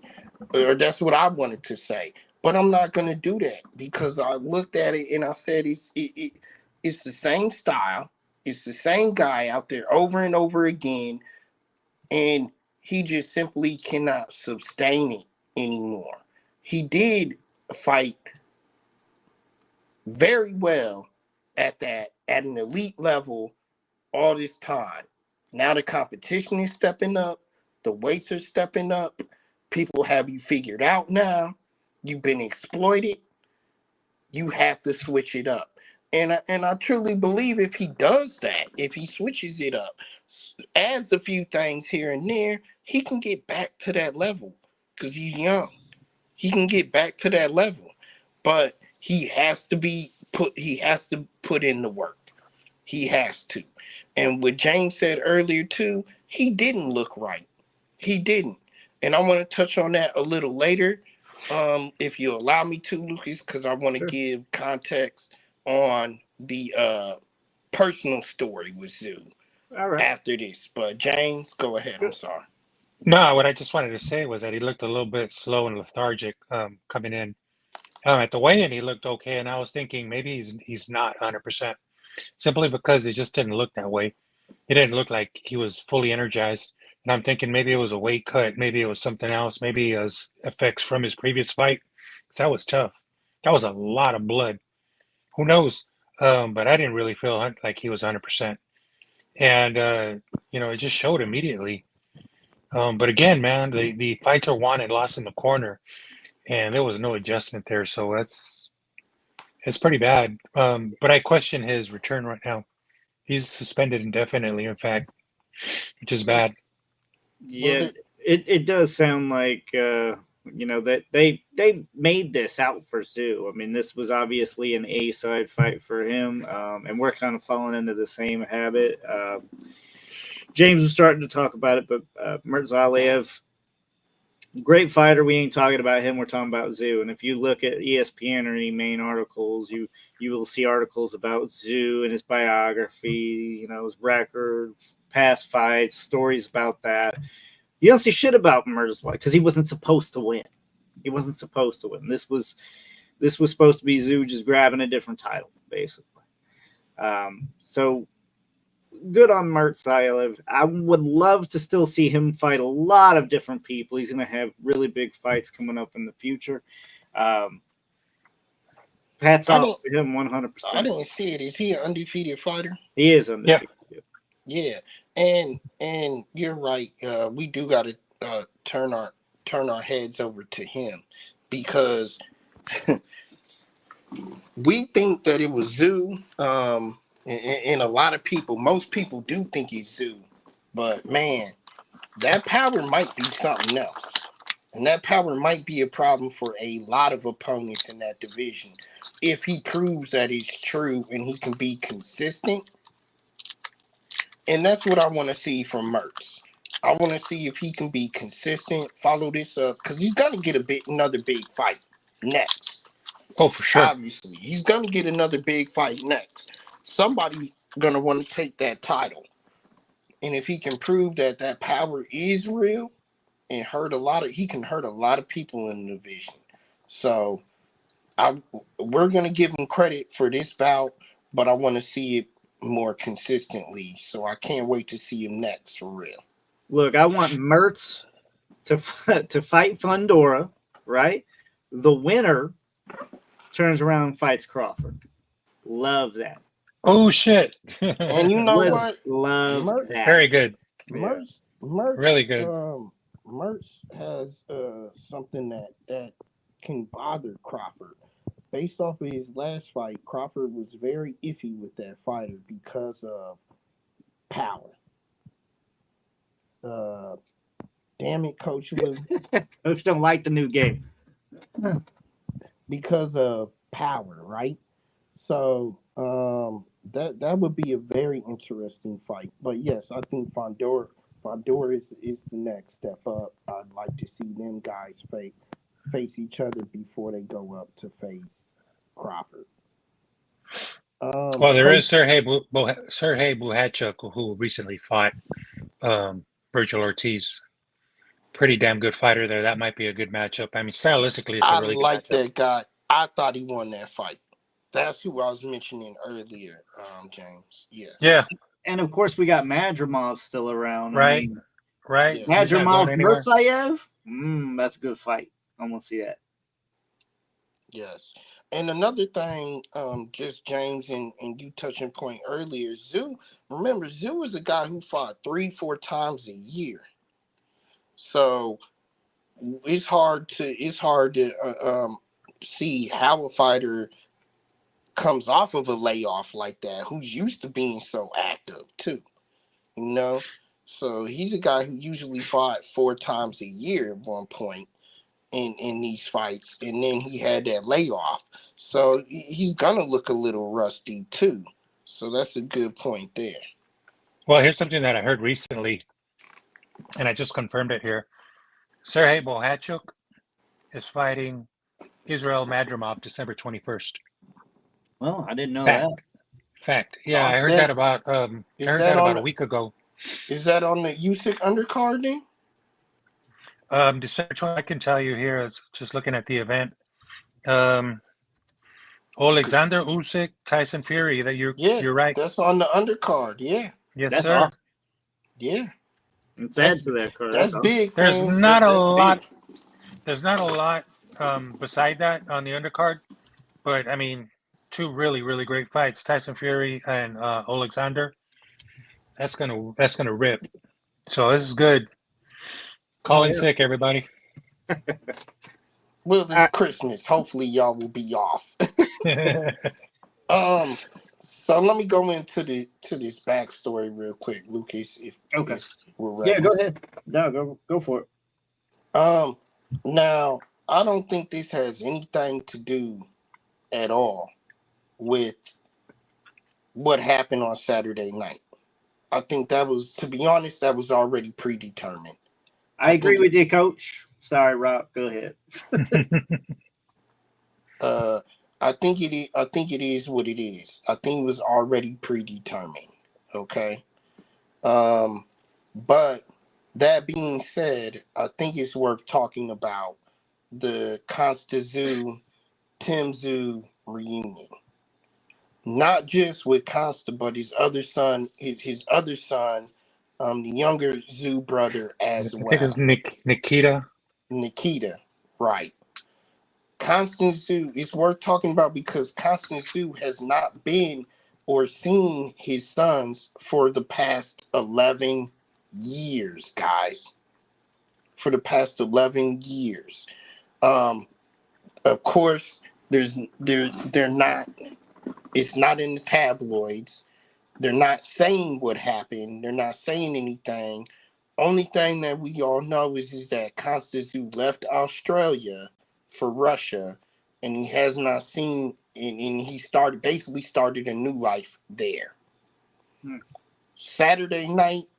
Or that's what I wanted to say. But I'm not going to do that because I looked at it and I said it's the same style. It's the same guy out there over and over again. And he just simply cannot sustain it anymore. He did fight very well at an elite level all this time. Now the competition is stepping up. The weights are stepping up. People have you figured out now. You've been exploited. You have to switch it up. And I truly believe if he does that, if he switches it up, adds a few things here and there, he can get back to that level because he's young. He can get back to that level, but he has to put in the work. He has to. And what James said earlier too, he didn't look right. He didn't. And I want to touch on that a little later, if you allow me to, Lucas, because I want to give context on the personal story with Tszyu after this. But James, go ahead. I'm sorry. No, what I just wanted to say was that he looked a little bit slow and lethargic coming in. At the weigh-in, he looked okay, and I was thinking maybe he's not 100%, simply because it just didn't look that way. It didn't look like he was fully energized, and I'm thinking maybe it was a weight cut, maybe it was something else, maybe it was effects from his previous fight, because that was tough. That was a lot of blood. Who knows? But I didn't really feel like he was 100%. and it just showed immediately. But again, man, the fights are won and lost in the corner, and there was no adjustment there, so it's pretty bad. But I question his return right now. He's suspended indefinitely, in fact, which is bad. Well, Yeah, it does sound like that they made this out for Tszyu. I mean, this was obviously an A side fight for him, and we're kind of falling into the same habit. James was starting to talk about it, but Murtazaliev, great fighter. We ain't talking about him. We're talking about Tszyu. And if you look at ESPN or any main articles, you will see articles about Tszyu and his biography, his record, past fights, stories about that. You don't see shit about Murtazaliev because he wasn't supposed to win. He wasn't supposed to win. This was supposed to be Tszyu just grabbing a different title, basically. So good on Murtazaliev. I would love to still see him fight a lot of different people. He's going to have really big fights coming up in the future. Hats off to him 100%. I didn't see it. Is he an undefeated fighter? He is undefeated. Yeah. And you're right. We do got to turn our heads over to him because we think that it was Tszyu. And a lot of people, most people do think it's Tszyu, but man, that power might be something else. And that power might be a problem for a lot of opponents in that division. If he proves that it's true and he can be consistent. And that's what I want to see from Mertz. I want to see if he can be consistent, follow this up, because he's going to get another big fight next. Oh, for sure. Obviously, he's going to get another big fight next. Somebody's going to want to take that title. And if he can prove that that power is real and he can hurt a lot of people in the division. So we're going to give him credit for this bout, but I want to see it more consistently. So I can't wait to see him next for real. Look, I want Mertz to fight Fundora, right? The winner turns around and fights Crawford. Love that. Oh, shit. And you know what? Love that. Very good. Mertz, really good. Mertz has something that can bother Crawford. Based off of his last fight, Crawford was very iffy with that fighter because of power. Damn it, Coach Lou. Coach don't like the new game. Because of power, right? So that would be a very interesting fight. But yes, I think Fundora is the next step up. I'd like to see them guys face each other before they go up to face Crawford. Well, there is Sergey Buhachuk, who recently fought Virgil Ortiz. Pretty damn good fighter there. That might be a good matchup. I mean, stylistically, it's a really good matchup. That guy. I thought he won that fight. That's who I was mentioning earlier, James. Yeah. Yeah. And of course, we got Madrimov still around. Right. Right. Yeah. Madrimov, Murtazaliev. That's a good fight. I want to see that. Yes. And another thing, just James and you touching point earlier, Tszyu. Remember, Tszyu is a guy who fought 3-4 times a year. So it's hard to see how a fighter comes off of a layoff like that, who's used to being so active too, So he's a guy who usually fought 4 times a year at one point in these fights, and then he had that layoff. So he's gonna look a little rusty too. So that's a good point there. Well, here's something that I heard recently, and I just confirmed it here. Sergey Buhachuk is fighting Israel Madrimov December 21st. Well, I didn't know that. Fact. Yeah, I heard that about a week ago. Is that on the Usyk undercard then? December 20th, I can tell you here, just looking at the event. Alexander Usyk, Tyson Fury. You're right. That's on the undercard. Yeah. Yes, that's sir. Awesome. Yeah. Let's add to that card. That's big. There's not a lot. There's not a lot beside that on the undercard, but I mean, 2 really, really great fights: Tyson Fury and Alexander. That's gonna rip. So this is good. Call in sick, everybody. Well, this Christmas, hopefully y'all will be off. So let me go into this backstory real quick, Lucas. If we're ready. Yeah, go ahead. No, go for it. Now I don't think this has anything to do at all with what happened on Saturday night. I think that was, to be honest, that was already predetermined. I agree with you, Coach. Sorry, Rock. Go ahead. I think it is what it is. I think it was already predetermined. Okay. But that being said, I think it's worth talking about the Tszyu Tszyu reunion. Not just with Costa, but his other son, the younger Tszyu brother as well. I think it's Nikita. Nikita, right. Constant Tszyu is worth talking about because Constant Tszyu has not been or seen his sons for the past 11 years, guys. For the past 11 years. Of course, they're not, it's not in the tabloids. They're not saying what happened. They're not saying anything. Only thing that we all know is that Constant Tszyu left Australia for Russia, and he has not seen, and he basically started a new life there. Saturday night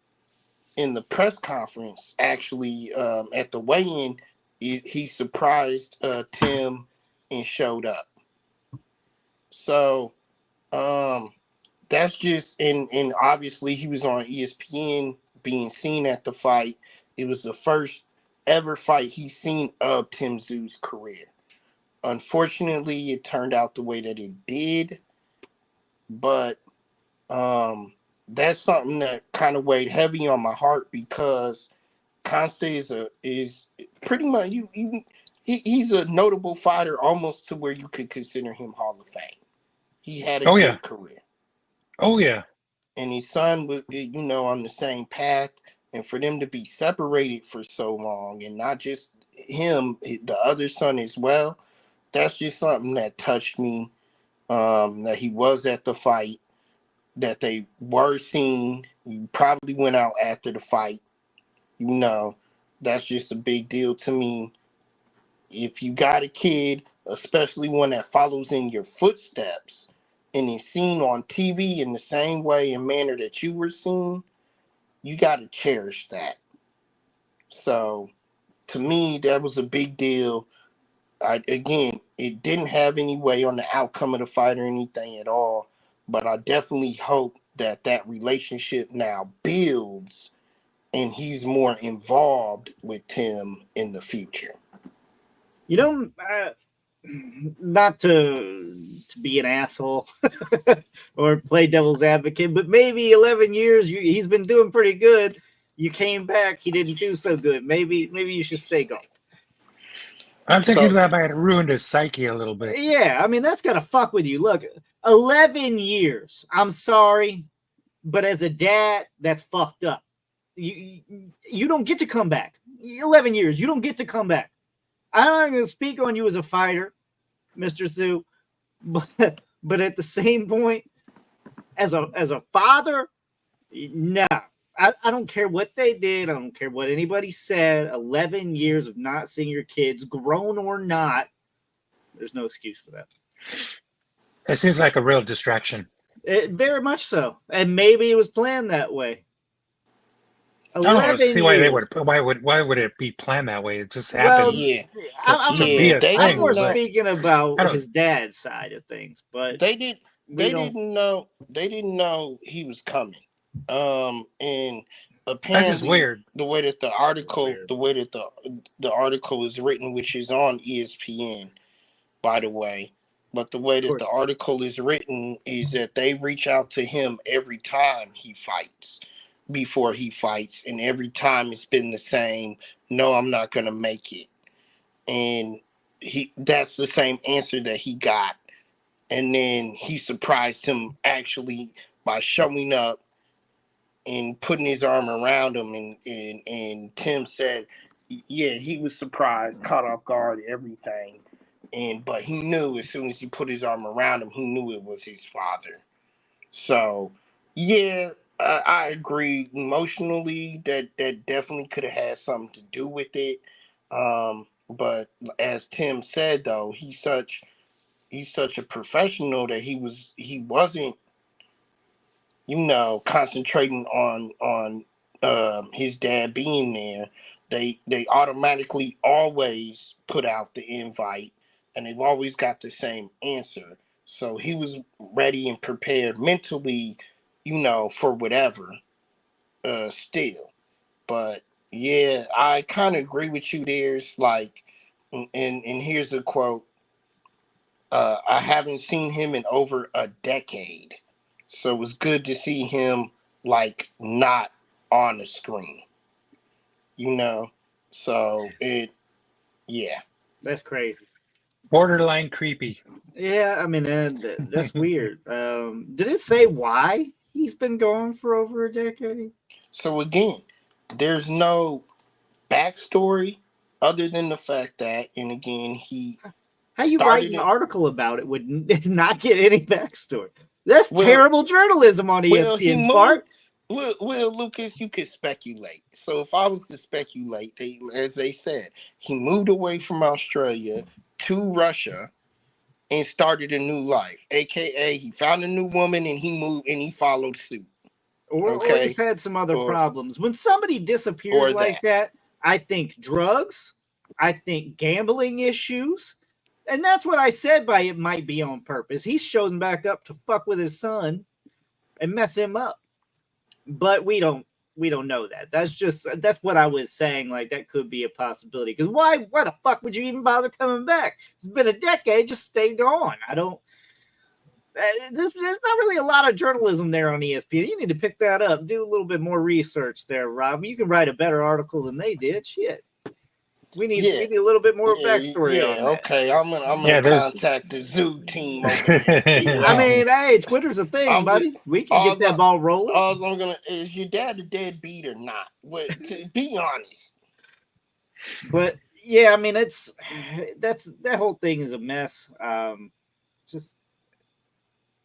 in the press conference, actually at the weigh-in, he surprised Tim and showed up. So that's just, and obviously he was on ESPN being seen at the fight. It was the first ever fight he's seen of Tim Tszyu's career. Unfortunately, it turned out the way that it did, but that's something that kind of weighed heavy on my heart because Conte is pretty much he's a notable fighter, almost to where you could consider him Hall of Fame. He had a good career. Oh yeah, and his son was, on the same path, and for them to be separated for so long, and not just him, the other son as well. That's just something that touched me. That he was at the fight, that they were seen. He probably went out after the fight. That's just a big deal to me. If you got a kid, especially one that follows in your footsteps, and is seen on TV in the same way and manner that you were seen, you got to cherish that. So, to me, that was a big deal. It didn't have any way on the outcome of the fight or anything at all, but I definitely hope that relationship now builds and he's more involved with Tim in the future. Not to be an asshole or play devil's advocate, but maybe 11 years, he's been doing pretty good. You came back, he didn't do so good. Maybe you should stay gone. I'm thinking that might have ruined his psyche a little bit. Yeah, I mean, that's got to fuck with you. Look, 11 years. I'm sorry, but as a dad, that's fucked up. You don't get to come back. 11 years, you don't get to come back. I'm not going to speak on you as a fighter, Mr. Tszyu, but at the same point, as a father, no. I don't care what they did. I don't care what anybody said. 11 years of not seeing your kids, grown or not, there's no excuse for that. It seems like a real distraction. Very much so. And maybe it was planned that way. I don't see why would it be planned that way? It just happens. I'm more speaking about his dad's side of things, but they didn't know he was coming. And apparently that's just weird. The way that the article is written, which is on ESPN, by the way. But the way that the article is written is that they reach out to him every time he fights, before he fights, and every time it's been the same. No, I'm not gonna make it, and that's the same answer that he got, and then he surprised him actually by showing up and putting his arm around him, and Tim said, yeah, he was surprised, caught off guard, everything, but he knew as soon as he put his arm around him, he knew it was his father. So yeah, I agree. Emotionally, that definitely could have had something to do with it. But as Tim said, though, he's such a professional that he wasn't, concentrating on his dad being there. They automatically always put out the invite, and they've always got the same answer. So he was ready and prepared mentally, for whatever. Still, but yeah, I kind of agree with you. There's like, and here's a quote. I haven't seen him in over a decade. So it was good to see him like not on the screen, you know. So yeah. That's crazy. Borderline creepy. Yeah, I mean that's weird. Did it say why he's been gone for over a decade? So again, there's no backstory other than the fact that, and again, he How you write an article about it would not get any backstory? That's terrible journalism on ESPN's part. Well, Lucas, you could speculate. So if I was to speculate, as they said, he moved away from Australia to Russia and started a new life. AKA, he found a new woman and he moved and he followed suit. Or he's had some other problems. When somebody disappears like that, I think drugs, I think gambling issues. And that's what I said by it might be on purpose. He's showing back up to fuck with his son and mess him up. But we don't know that. That's what I was saying. Like that could be a possibility. Because why the fuck would you even bother coming back? It's been a decade. Just stay gone. I don't. There's not really a lot of journalism there on ESPN. You need to pick that up. Do a little bit more research there, Rob. You can write a better article than they did. Shit. We need a little bit more backstory on that. Okay, I'm gonna contact the Zoo team over there. I mean, hey, Twitter's a thing, buddy. We can get that ball rolling. All I'm gonna is your dad a deadbeat or not? To be honest. But yeah, I mean, that whole thing is a mess. Just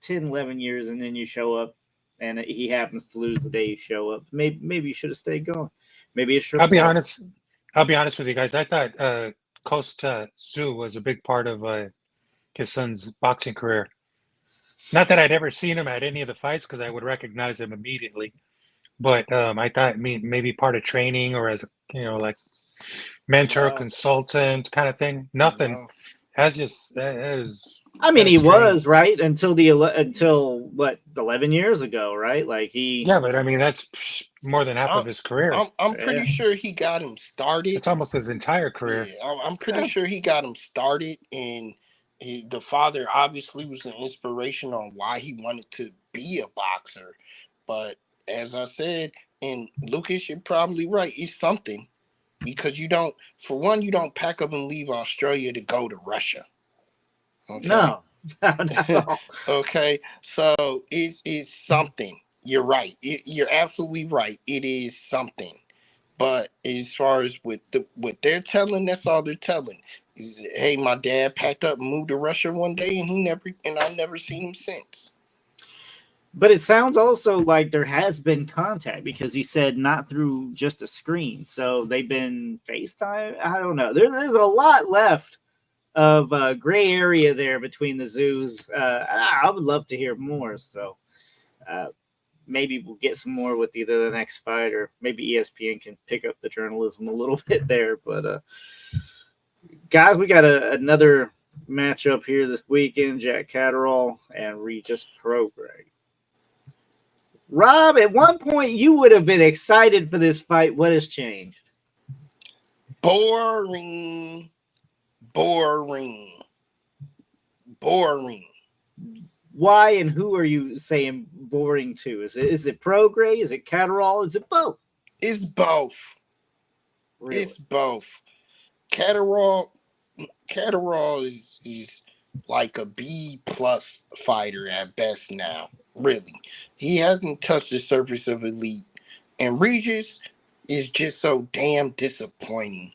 10, 11 years, and then you show up, and he happens to lose the day you show up. Maybe you should have stayed going. Maybe it's your I'll be honest with you guys. I thought Coach Tszyu was a big part of his son's boxing career. Not that I'd ever seen him at any of the fights because I would recognize him immediately. But I thought maybe part of training or as like mentor, consultant kind of thing. Nothing. I mean, he was right until what 11 years ago, right? Like he. Yeah, but I mean that's more than half of his career. I'm pretty sure he got him started. It's almost his entire career. Yeah, I'm pretty sure he got him started, and the father obviously was an inspiration on why he wanted to be a boxer. But as I said, and Lucas, you're probably right. It's something because you don't pack up and leave Australia to go to Russia. Okay? No. Okay, so it's something. You're right. You're absolutely right. It is something. But as far as what they're telling, that's all they're telling. Is, hey, my dad packed up and moved to Russia one day, and I've never seen him since. But it sounds also like there has been contact because he said not through just a screen. So they've been FaceTime. I don't know. There's a lot left of gray area there between the zoos. I would love to hear more. So maybe we'll get some more with either the next fight or maybe ESPN can pick up the journalism a little bit there. But guys, we got another matchup here this weekend. Jack Catterall and Regis Prograis. Rob, at one point you would have been excited for this fight. What has changed? Boring. Why and who are you saying boring to? Is it Prograis? Is it Catterall? Is it both? It's both. Really? It's both. Catterall is like a B+ fighter at best now. Really, he hasn't touched the surface of elite, and Regis is just so damn disappointing.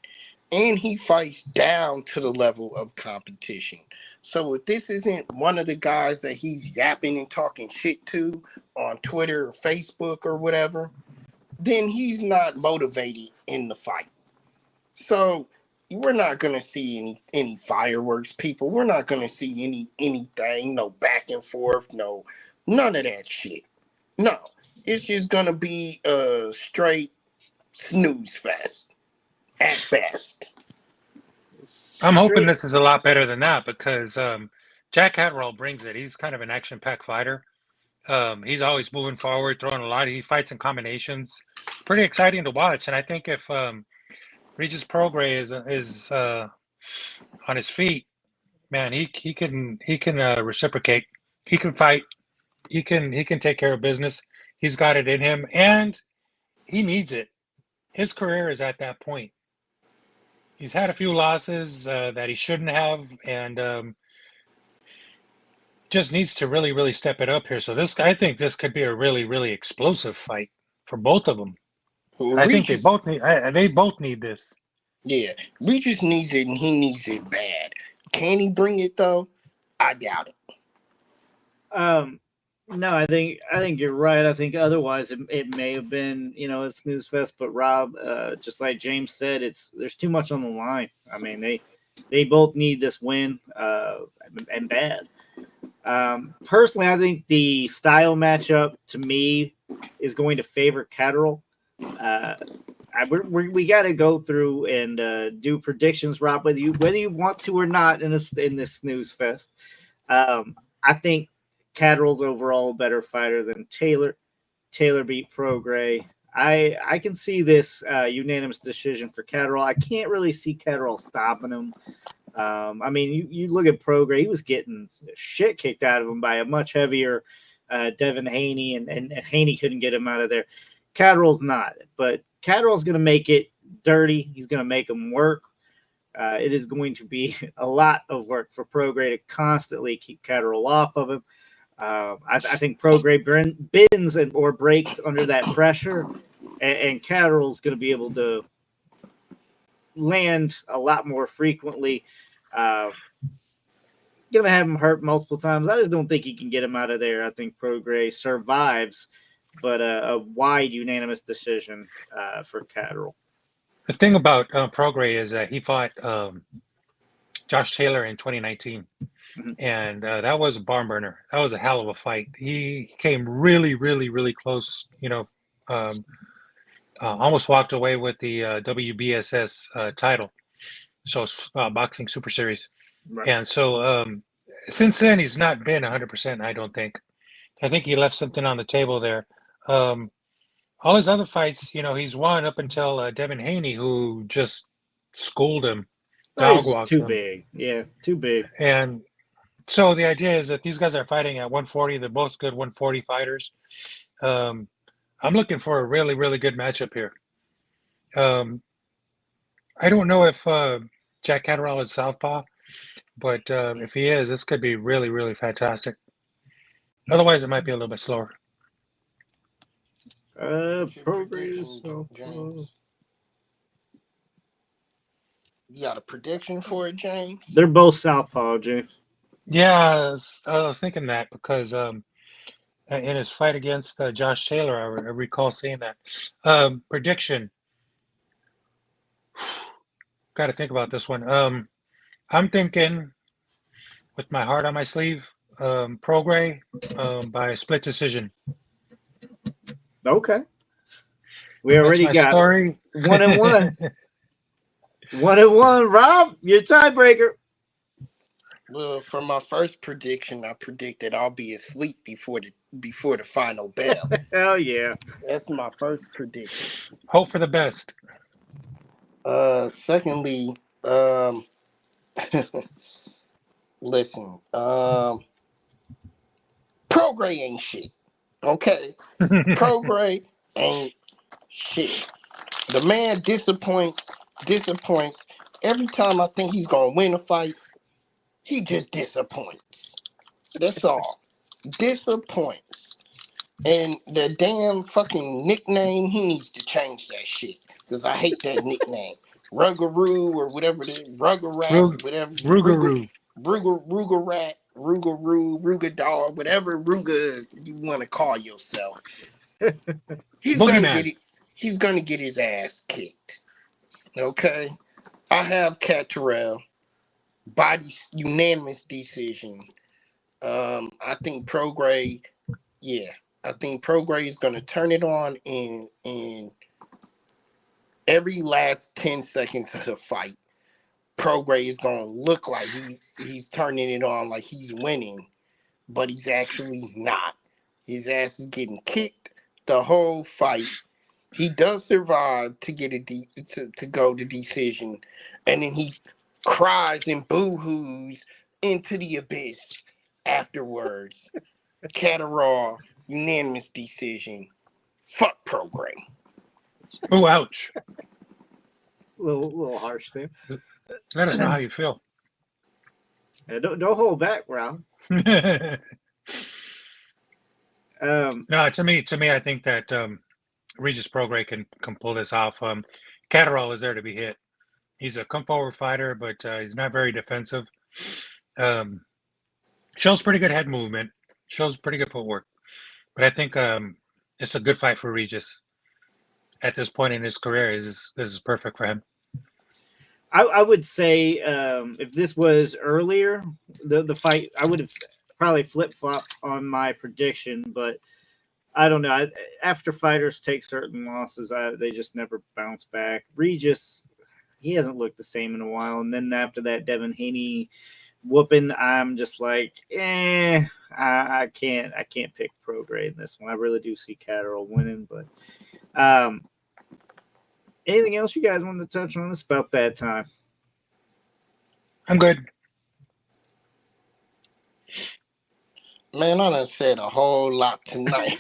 And he fights down to the level of competition. So if this isn't one of the guys that he's yapping and talking shit to on Twitter or Facebook or whatever, then he's not motivated in the fight. So we're not gonna see any fireworks, people. We're not gonna see anything, no back and forth, no none of that shit. No. It's just gonna be a straight snooze fest at best. I'm hoping Straight- this is a lot better than that because Jack Catterall brings it. He's kind of an action-packed fighter. He's always moving forward, throwing a lot. He fights in combinations. Pretty exciting to watch. And I think if Regis Prograis is on his feet, man, he can reciprocate. He can fight. He can take care of business. He's got it in him, and he needs it. His career is at that point. He's had a few losses that he shouldn't have, and just needs to really, really step it up here. So I think this could be a really, really explosive fight for both of them. I think they both need this. Yeah, Regis needs it, and he needs it bad. Can he bring it though? I doubt it. No, I think you're right. I think otherwise it may have been, a snooze fest. But Rob, just like James said, there's too much on the line. I mean, they both need this win, and bad. Personally, I think the style matchup to me is going to favor Catterall. We got to go through and do predictions, Rob, whether you want to or not in this snooze fest. I think Catterall's overall a better fighter than Taylor. Taylor beat Prograis. I can see this unanimous decision for Catterall. I can't really see Catterall stopping him. I mean, you look at Prograis, he was getting shit kicked out of him by a much heavier Devin Haney, and Haney couldn't get him out of there. Catterall's not, but Catterall's going to make it dirty. He's going to make him work. It is going to be a lot of work for Prograis to constantly keep Catterall off of him. I think Prograis bends or breaks under that pressure, and Catterall's going to be able to land a lot more frequently. Going to have him hurt multiple times. I just don't think he can get him out of there. I think Prograis survives, but a wide unanimous decision for Catterall. The thing about Prograis is that he fought Josh Taylor in 2019. Mm-hmm. And that was a barn burner. That was a hell of a fight. He came really, really, really close. Almost walked away with the WBSS title, so boxing Super Series. Right. And so since then, he's not been 100%. I don't think. I think he left something on the table there. All his other fights, he's won up until Devin Haney, who just schooled him. Dog too big. Yeah, too big. And so the idea is that these guys are fighting at 140. They're both good 140 fighters. I'm looking for a really, really good matchup here. I don't know if Jack Catterall is southpaw, but if he is, this could be really, really fantastic. Otherwise, it might be a little bit slower. Prograis. James. You got a prediction for it, James? They're both southpaw, James. Yeah, I was thinking that because in his fight against Josh Taylor, I recall seeing that. Prediction. Got to think about this one. I'm thinking, with my heart on my sleeve, Prograis by a split decision. Okay. We already got story. 1-1. 1-1. Rob, your tiebreaker. Well, for my first prediction, I predicted I'll be asleep before the final bell. Hell yeah. That's my first prediction. Hope for the best. Secondly, listen, Prograis ain't shit. Okay? Prograis ain't shit. The man disappoints. Every time I think he's gonna win a fight, He just disappoints. That's all. Disappoints. And the damn fucking nickname, he needs to change that shit. Because I hate that nickname. Ruggaroo or whatever it is. Ruggarat, whatever. Rugaroo. Rugarat, Rugaroo, Rugadar, whatever Ruga you want to call yourself. He's gonna get his ass kicked. Okay? I have Catterall. Body unanimous decision. I think Prograis, I think Prograis is going to turn it on in every last 10 seconds of the fight. Prograis is going to look like he's turning it on like he's winning, but he's actually not. His ass is getting kicked the whole fight. He does survive to get to go to decision, and then he cries and boo-hoos into the abyss afterwards. Catterall, unanimous decision. Fuck Prograis. Oh, ouch. A little harsh there. Let us know how you feel. Don't hold back, Rob. No, to me, I think that Regis Prograis can pull this off. Catterall is there to be hit. He's a come forward fighter, but he's not very defensive. Shows pretty good head movement. Shows pretty good footwork. But I think it's a good fight for Regis. At this point in his career, this is perfect for him. I would say if this was earlier, the fight, I would have probably flip-flopped on my prediction, but I don't know. After fighters take certain losses, they just never bounce back. Regis, he hasn't looked the same in a while. And then after that Devin Haney whooping, I'm just like, I can't pick Prograis in this one. I really do see Catterall winning, but anything else you guys want to touch on? It's about that time. I'm good. Man, I done said a whole lot tonight.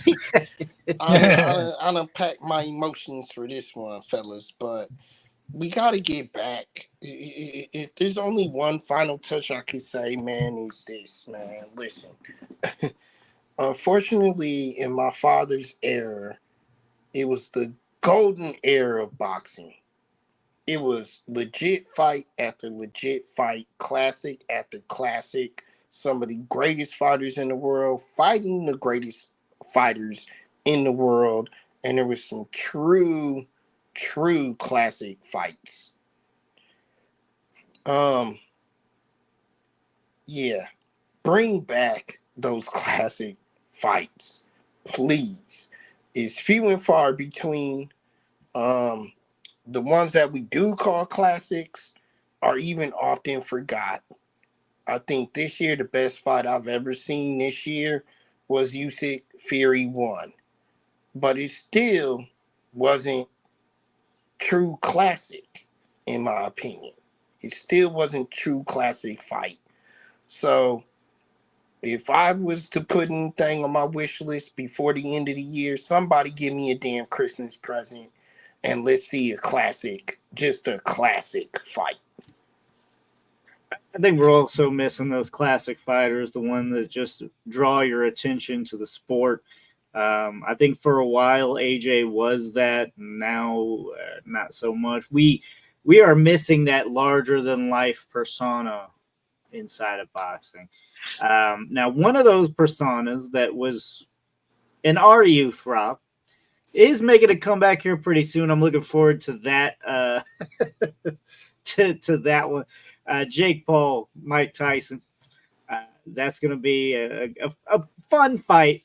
I done packed my emotions for this one, fellas, but we got to get back. If there's only one final touch I could say, man, is this, man. Listen, unfortunately, in my father's era, it was the golden era of boxing. It was legit fight after legit fight, classic after classic. Some of the greatest fighters in the world fighting the greatest fighters in the world. And there was some true classic fights. Bring back those classic fights, please. It's few and far between. The ones that we do call classics are even often forgot. I think this year the best fight I've ever seen this year was Usyk Fury 1, but it still wasn't true classic, in my opinion. It still wasn't true classic fight. So if I was to put anything on my wish list before the end of the year, somebody give me a damn Christmas present and let's see a classic, just a classic fight. I think we're also missing those classic fighters, the one that just draw your attention to the sport. I think for a while AJ was that. Now, not so much. We are missing that larger than life persona inside of boxing. Now, one of those personas that was in our youth, Rob, is making a comeback here pretty soon. I'm looking forward to that. To that one. Jake Paul, Mike Tyson. That's going to be a fun fight,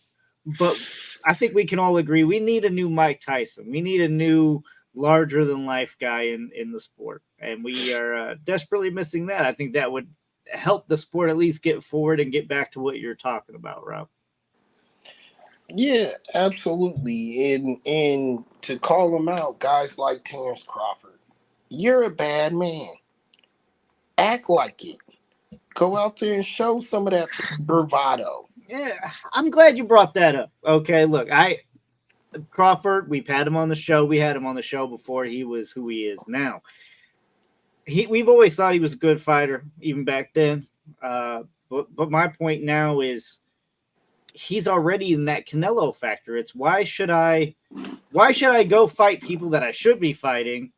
but I think we can all agree we need a new Mike Tyson. We need a new larger-than-life guy in the sport, and we are desperately missing that. I think that would help the sport at least get forward and get back to what you're talking about, Rob. Yeah, absolutely. And to call them out, guys like Terrence Crawford, you're a bad man. Act like it. Go out there and show some of that bravado. Yeah, I'm glad you brought that up. Okay, look, Crawford, we've had him on the show. We had him on the show before he was who he is now. We've always thought he was a good fighter, even back then. But my point now is he's already in that Canelo factor. It's why should I go fight people that I should be fighting?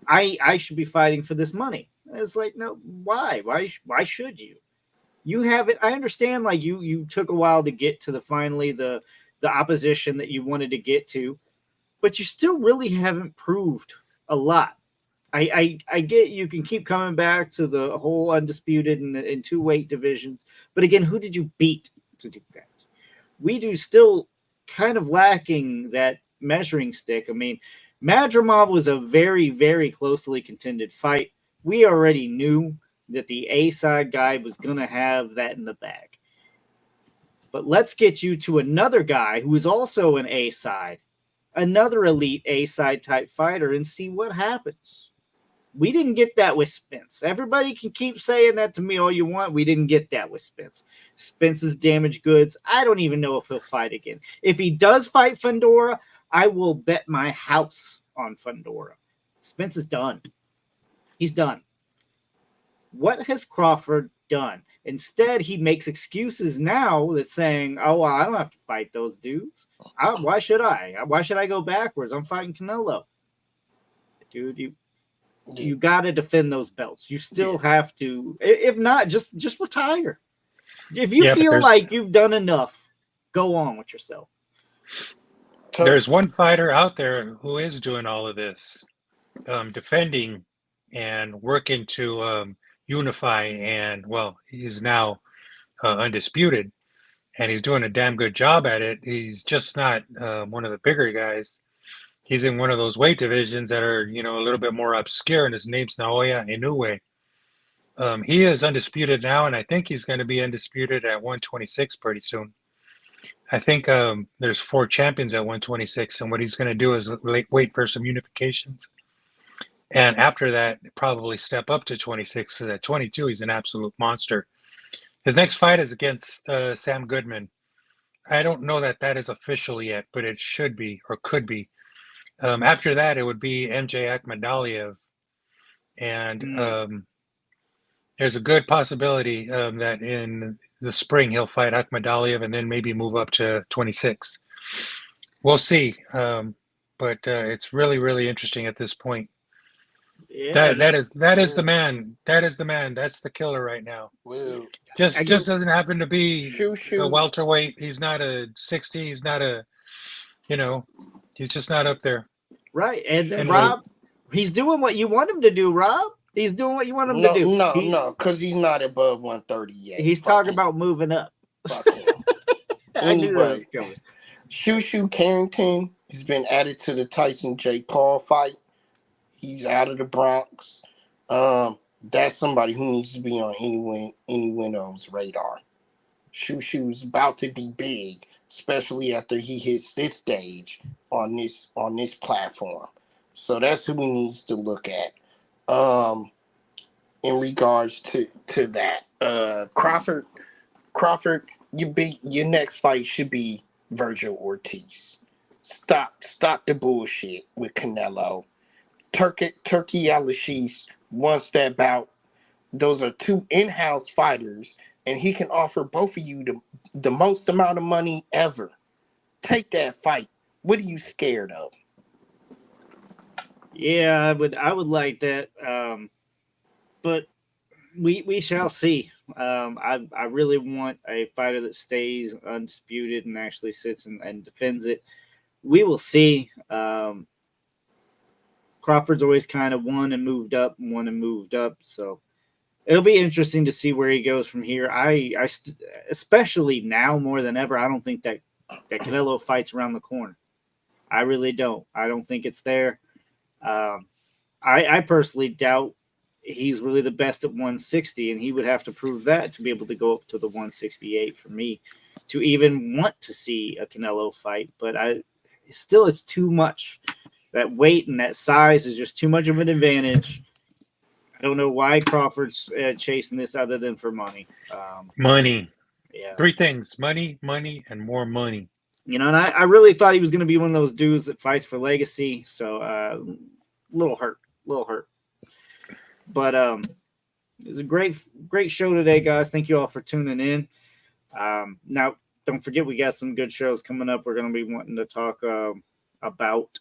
I should be fighting for this money. It's like, no, why should you? You have it. I understand, like you took a while to get to the opposition that you wanted to get to, but you still really haven't proved a lot. I get you can keep coming back to the whole undisputed in two weight divisions, but again, who did you beat to do that? We do still kind of lacking that measuring stick. I mean, Madrimov was a very, very closely contended fight. We already knew that the A-side guy was going to have that in the bag. But let's get you to another guy who is also an A-side, another elite A-side type fighter, and see what happens. We didn't get that with Spence. Everybody can keep saying that to me all you want. We didn't get that with Spence. Spence is damaged goods. I don't even know if he'll fight again. If he does fight Fundora, I will bet my house on Fundora. Spence is done. He's done. What has Crawford done? Instead, he makes excuses now that's saying, oh, well, I don't have to fight those dudes. Why should I? Why should I go backwards? I'm fighting Canelo. Dude, you got to defend those belts. You still have to. If not, just retire. If you feel like you've done enough, go on with yourself. There's one fighter out there who is doing all of this, defending and working to unify. And, well, he's now undisputed, and he's doing a damn good job at it. He's just not one of the bigger guys. He's in one of those weight divisions that are, a little bit more obscure, and his name's Naoya Inoue. He is undisputed now, and I think he's going to be undisputed at 126 pretty soon. I think there's 4 champions at 126, and what he's going to do is wait for some unifications. And after that, probably step up to 26. So at 22, he's an absolute monster. His next fight is against Sam Goodman. I don't know that is official yet, but it should be or could be. After that, it would be MJ Akhmadaliev. And there's a good possibility that in the spring he'll fight Akhmadaliev and then maybe move up to 26. We'll see. But it's really, really interesting at this point. Yeah, that is the man. That is the man. That's the killer right now. Well, just doesn't happen to be a welterweight. He's not a 60. He's not a, he's just not up there. Right. And Rob, he's doing what you want him to do, Rob. He's doing what you want him to do. No, because he's not above 130 yet. He's talking about moving up. Anyway, Tszyu Carrington has been added to the Tyson J. Paul fight. He's out of the Bronx. That's somebody who needs to be on any Wino's radar. Tszyu is about to be big, especially after he hits this stage on this platform. So that's who he needs to look at. In regards to that, Crawford, your next fight should be Virgil Ortiz. Stop the bullshit with Canelo. Turki Al-Ashis wants that bout. Those are 2 in-house fighters, and he can offer both of you the most amount of money ever. Take that fight. What are you scared of? Yeah, I would like that. But we shall see. I really want a fighter that stays undisputed and actually sits and defends it. We will see. Crawford's always kind of won and moved up, so it'll be interesting to see where he goes from here. Especially now more than ever, I don't think that Canelo fight's around the corner. I really don't. I don't think it's there. I personally doubt he's really the best at 160, and he would have to prove that to be able to go up to the 168 for me to even want to see a Canelo fight. But it's too much. That weight and that size is just too much of an advantage. I don't know why Crawford's chasing this other than for money. Money. Yeah. 3 things: money, and more money. And I really thought he was going to be one of those dudes that fights for legacy. So little hurt. But It was a great show today, guys. Thank you all for tuning in. Now, don't forget, we got some good shows coming up. We're going to be wanting to talk about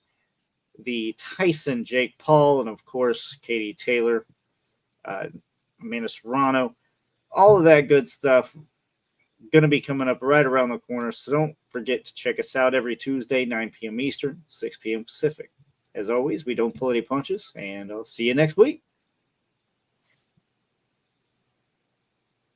the Tyson, Jake Paul, and of course, Katie Taylor, Amanda Serrano, all of that good stuff going to be coming up right around the corner. So don't forget to check us out every Tuesday, 9 p.m. Eastern, 6 p.m. Pacific. As always, we don't pull any punches, and I'll see you next week.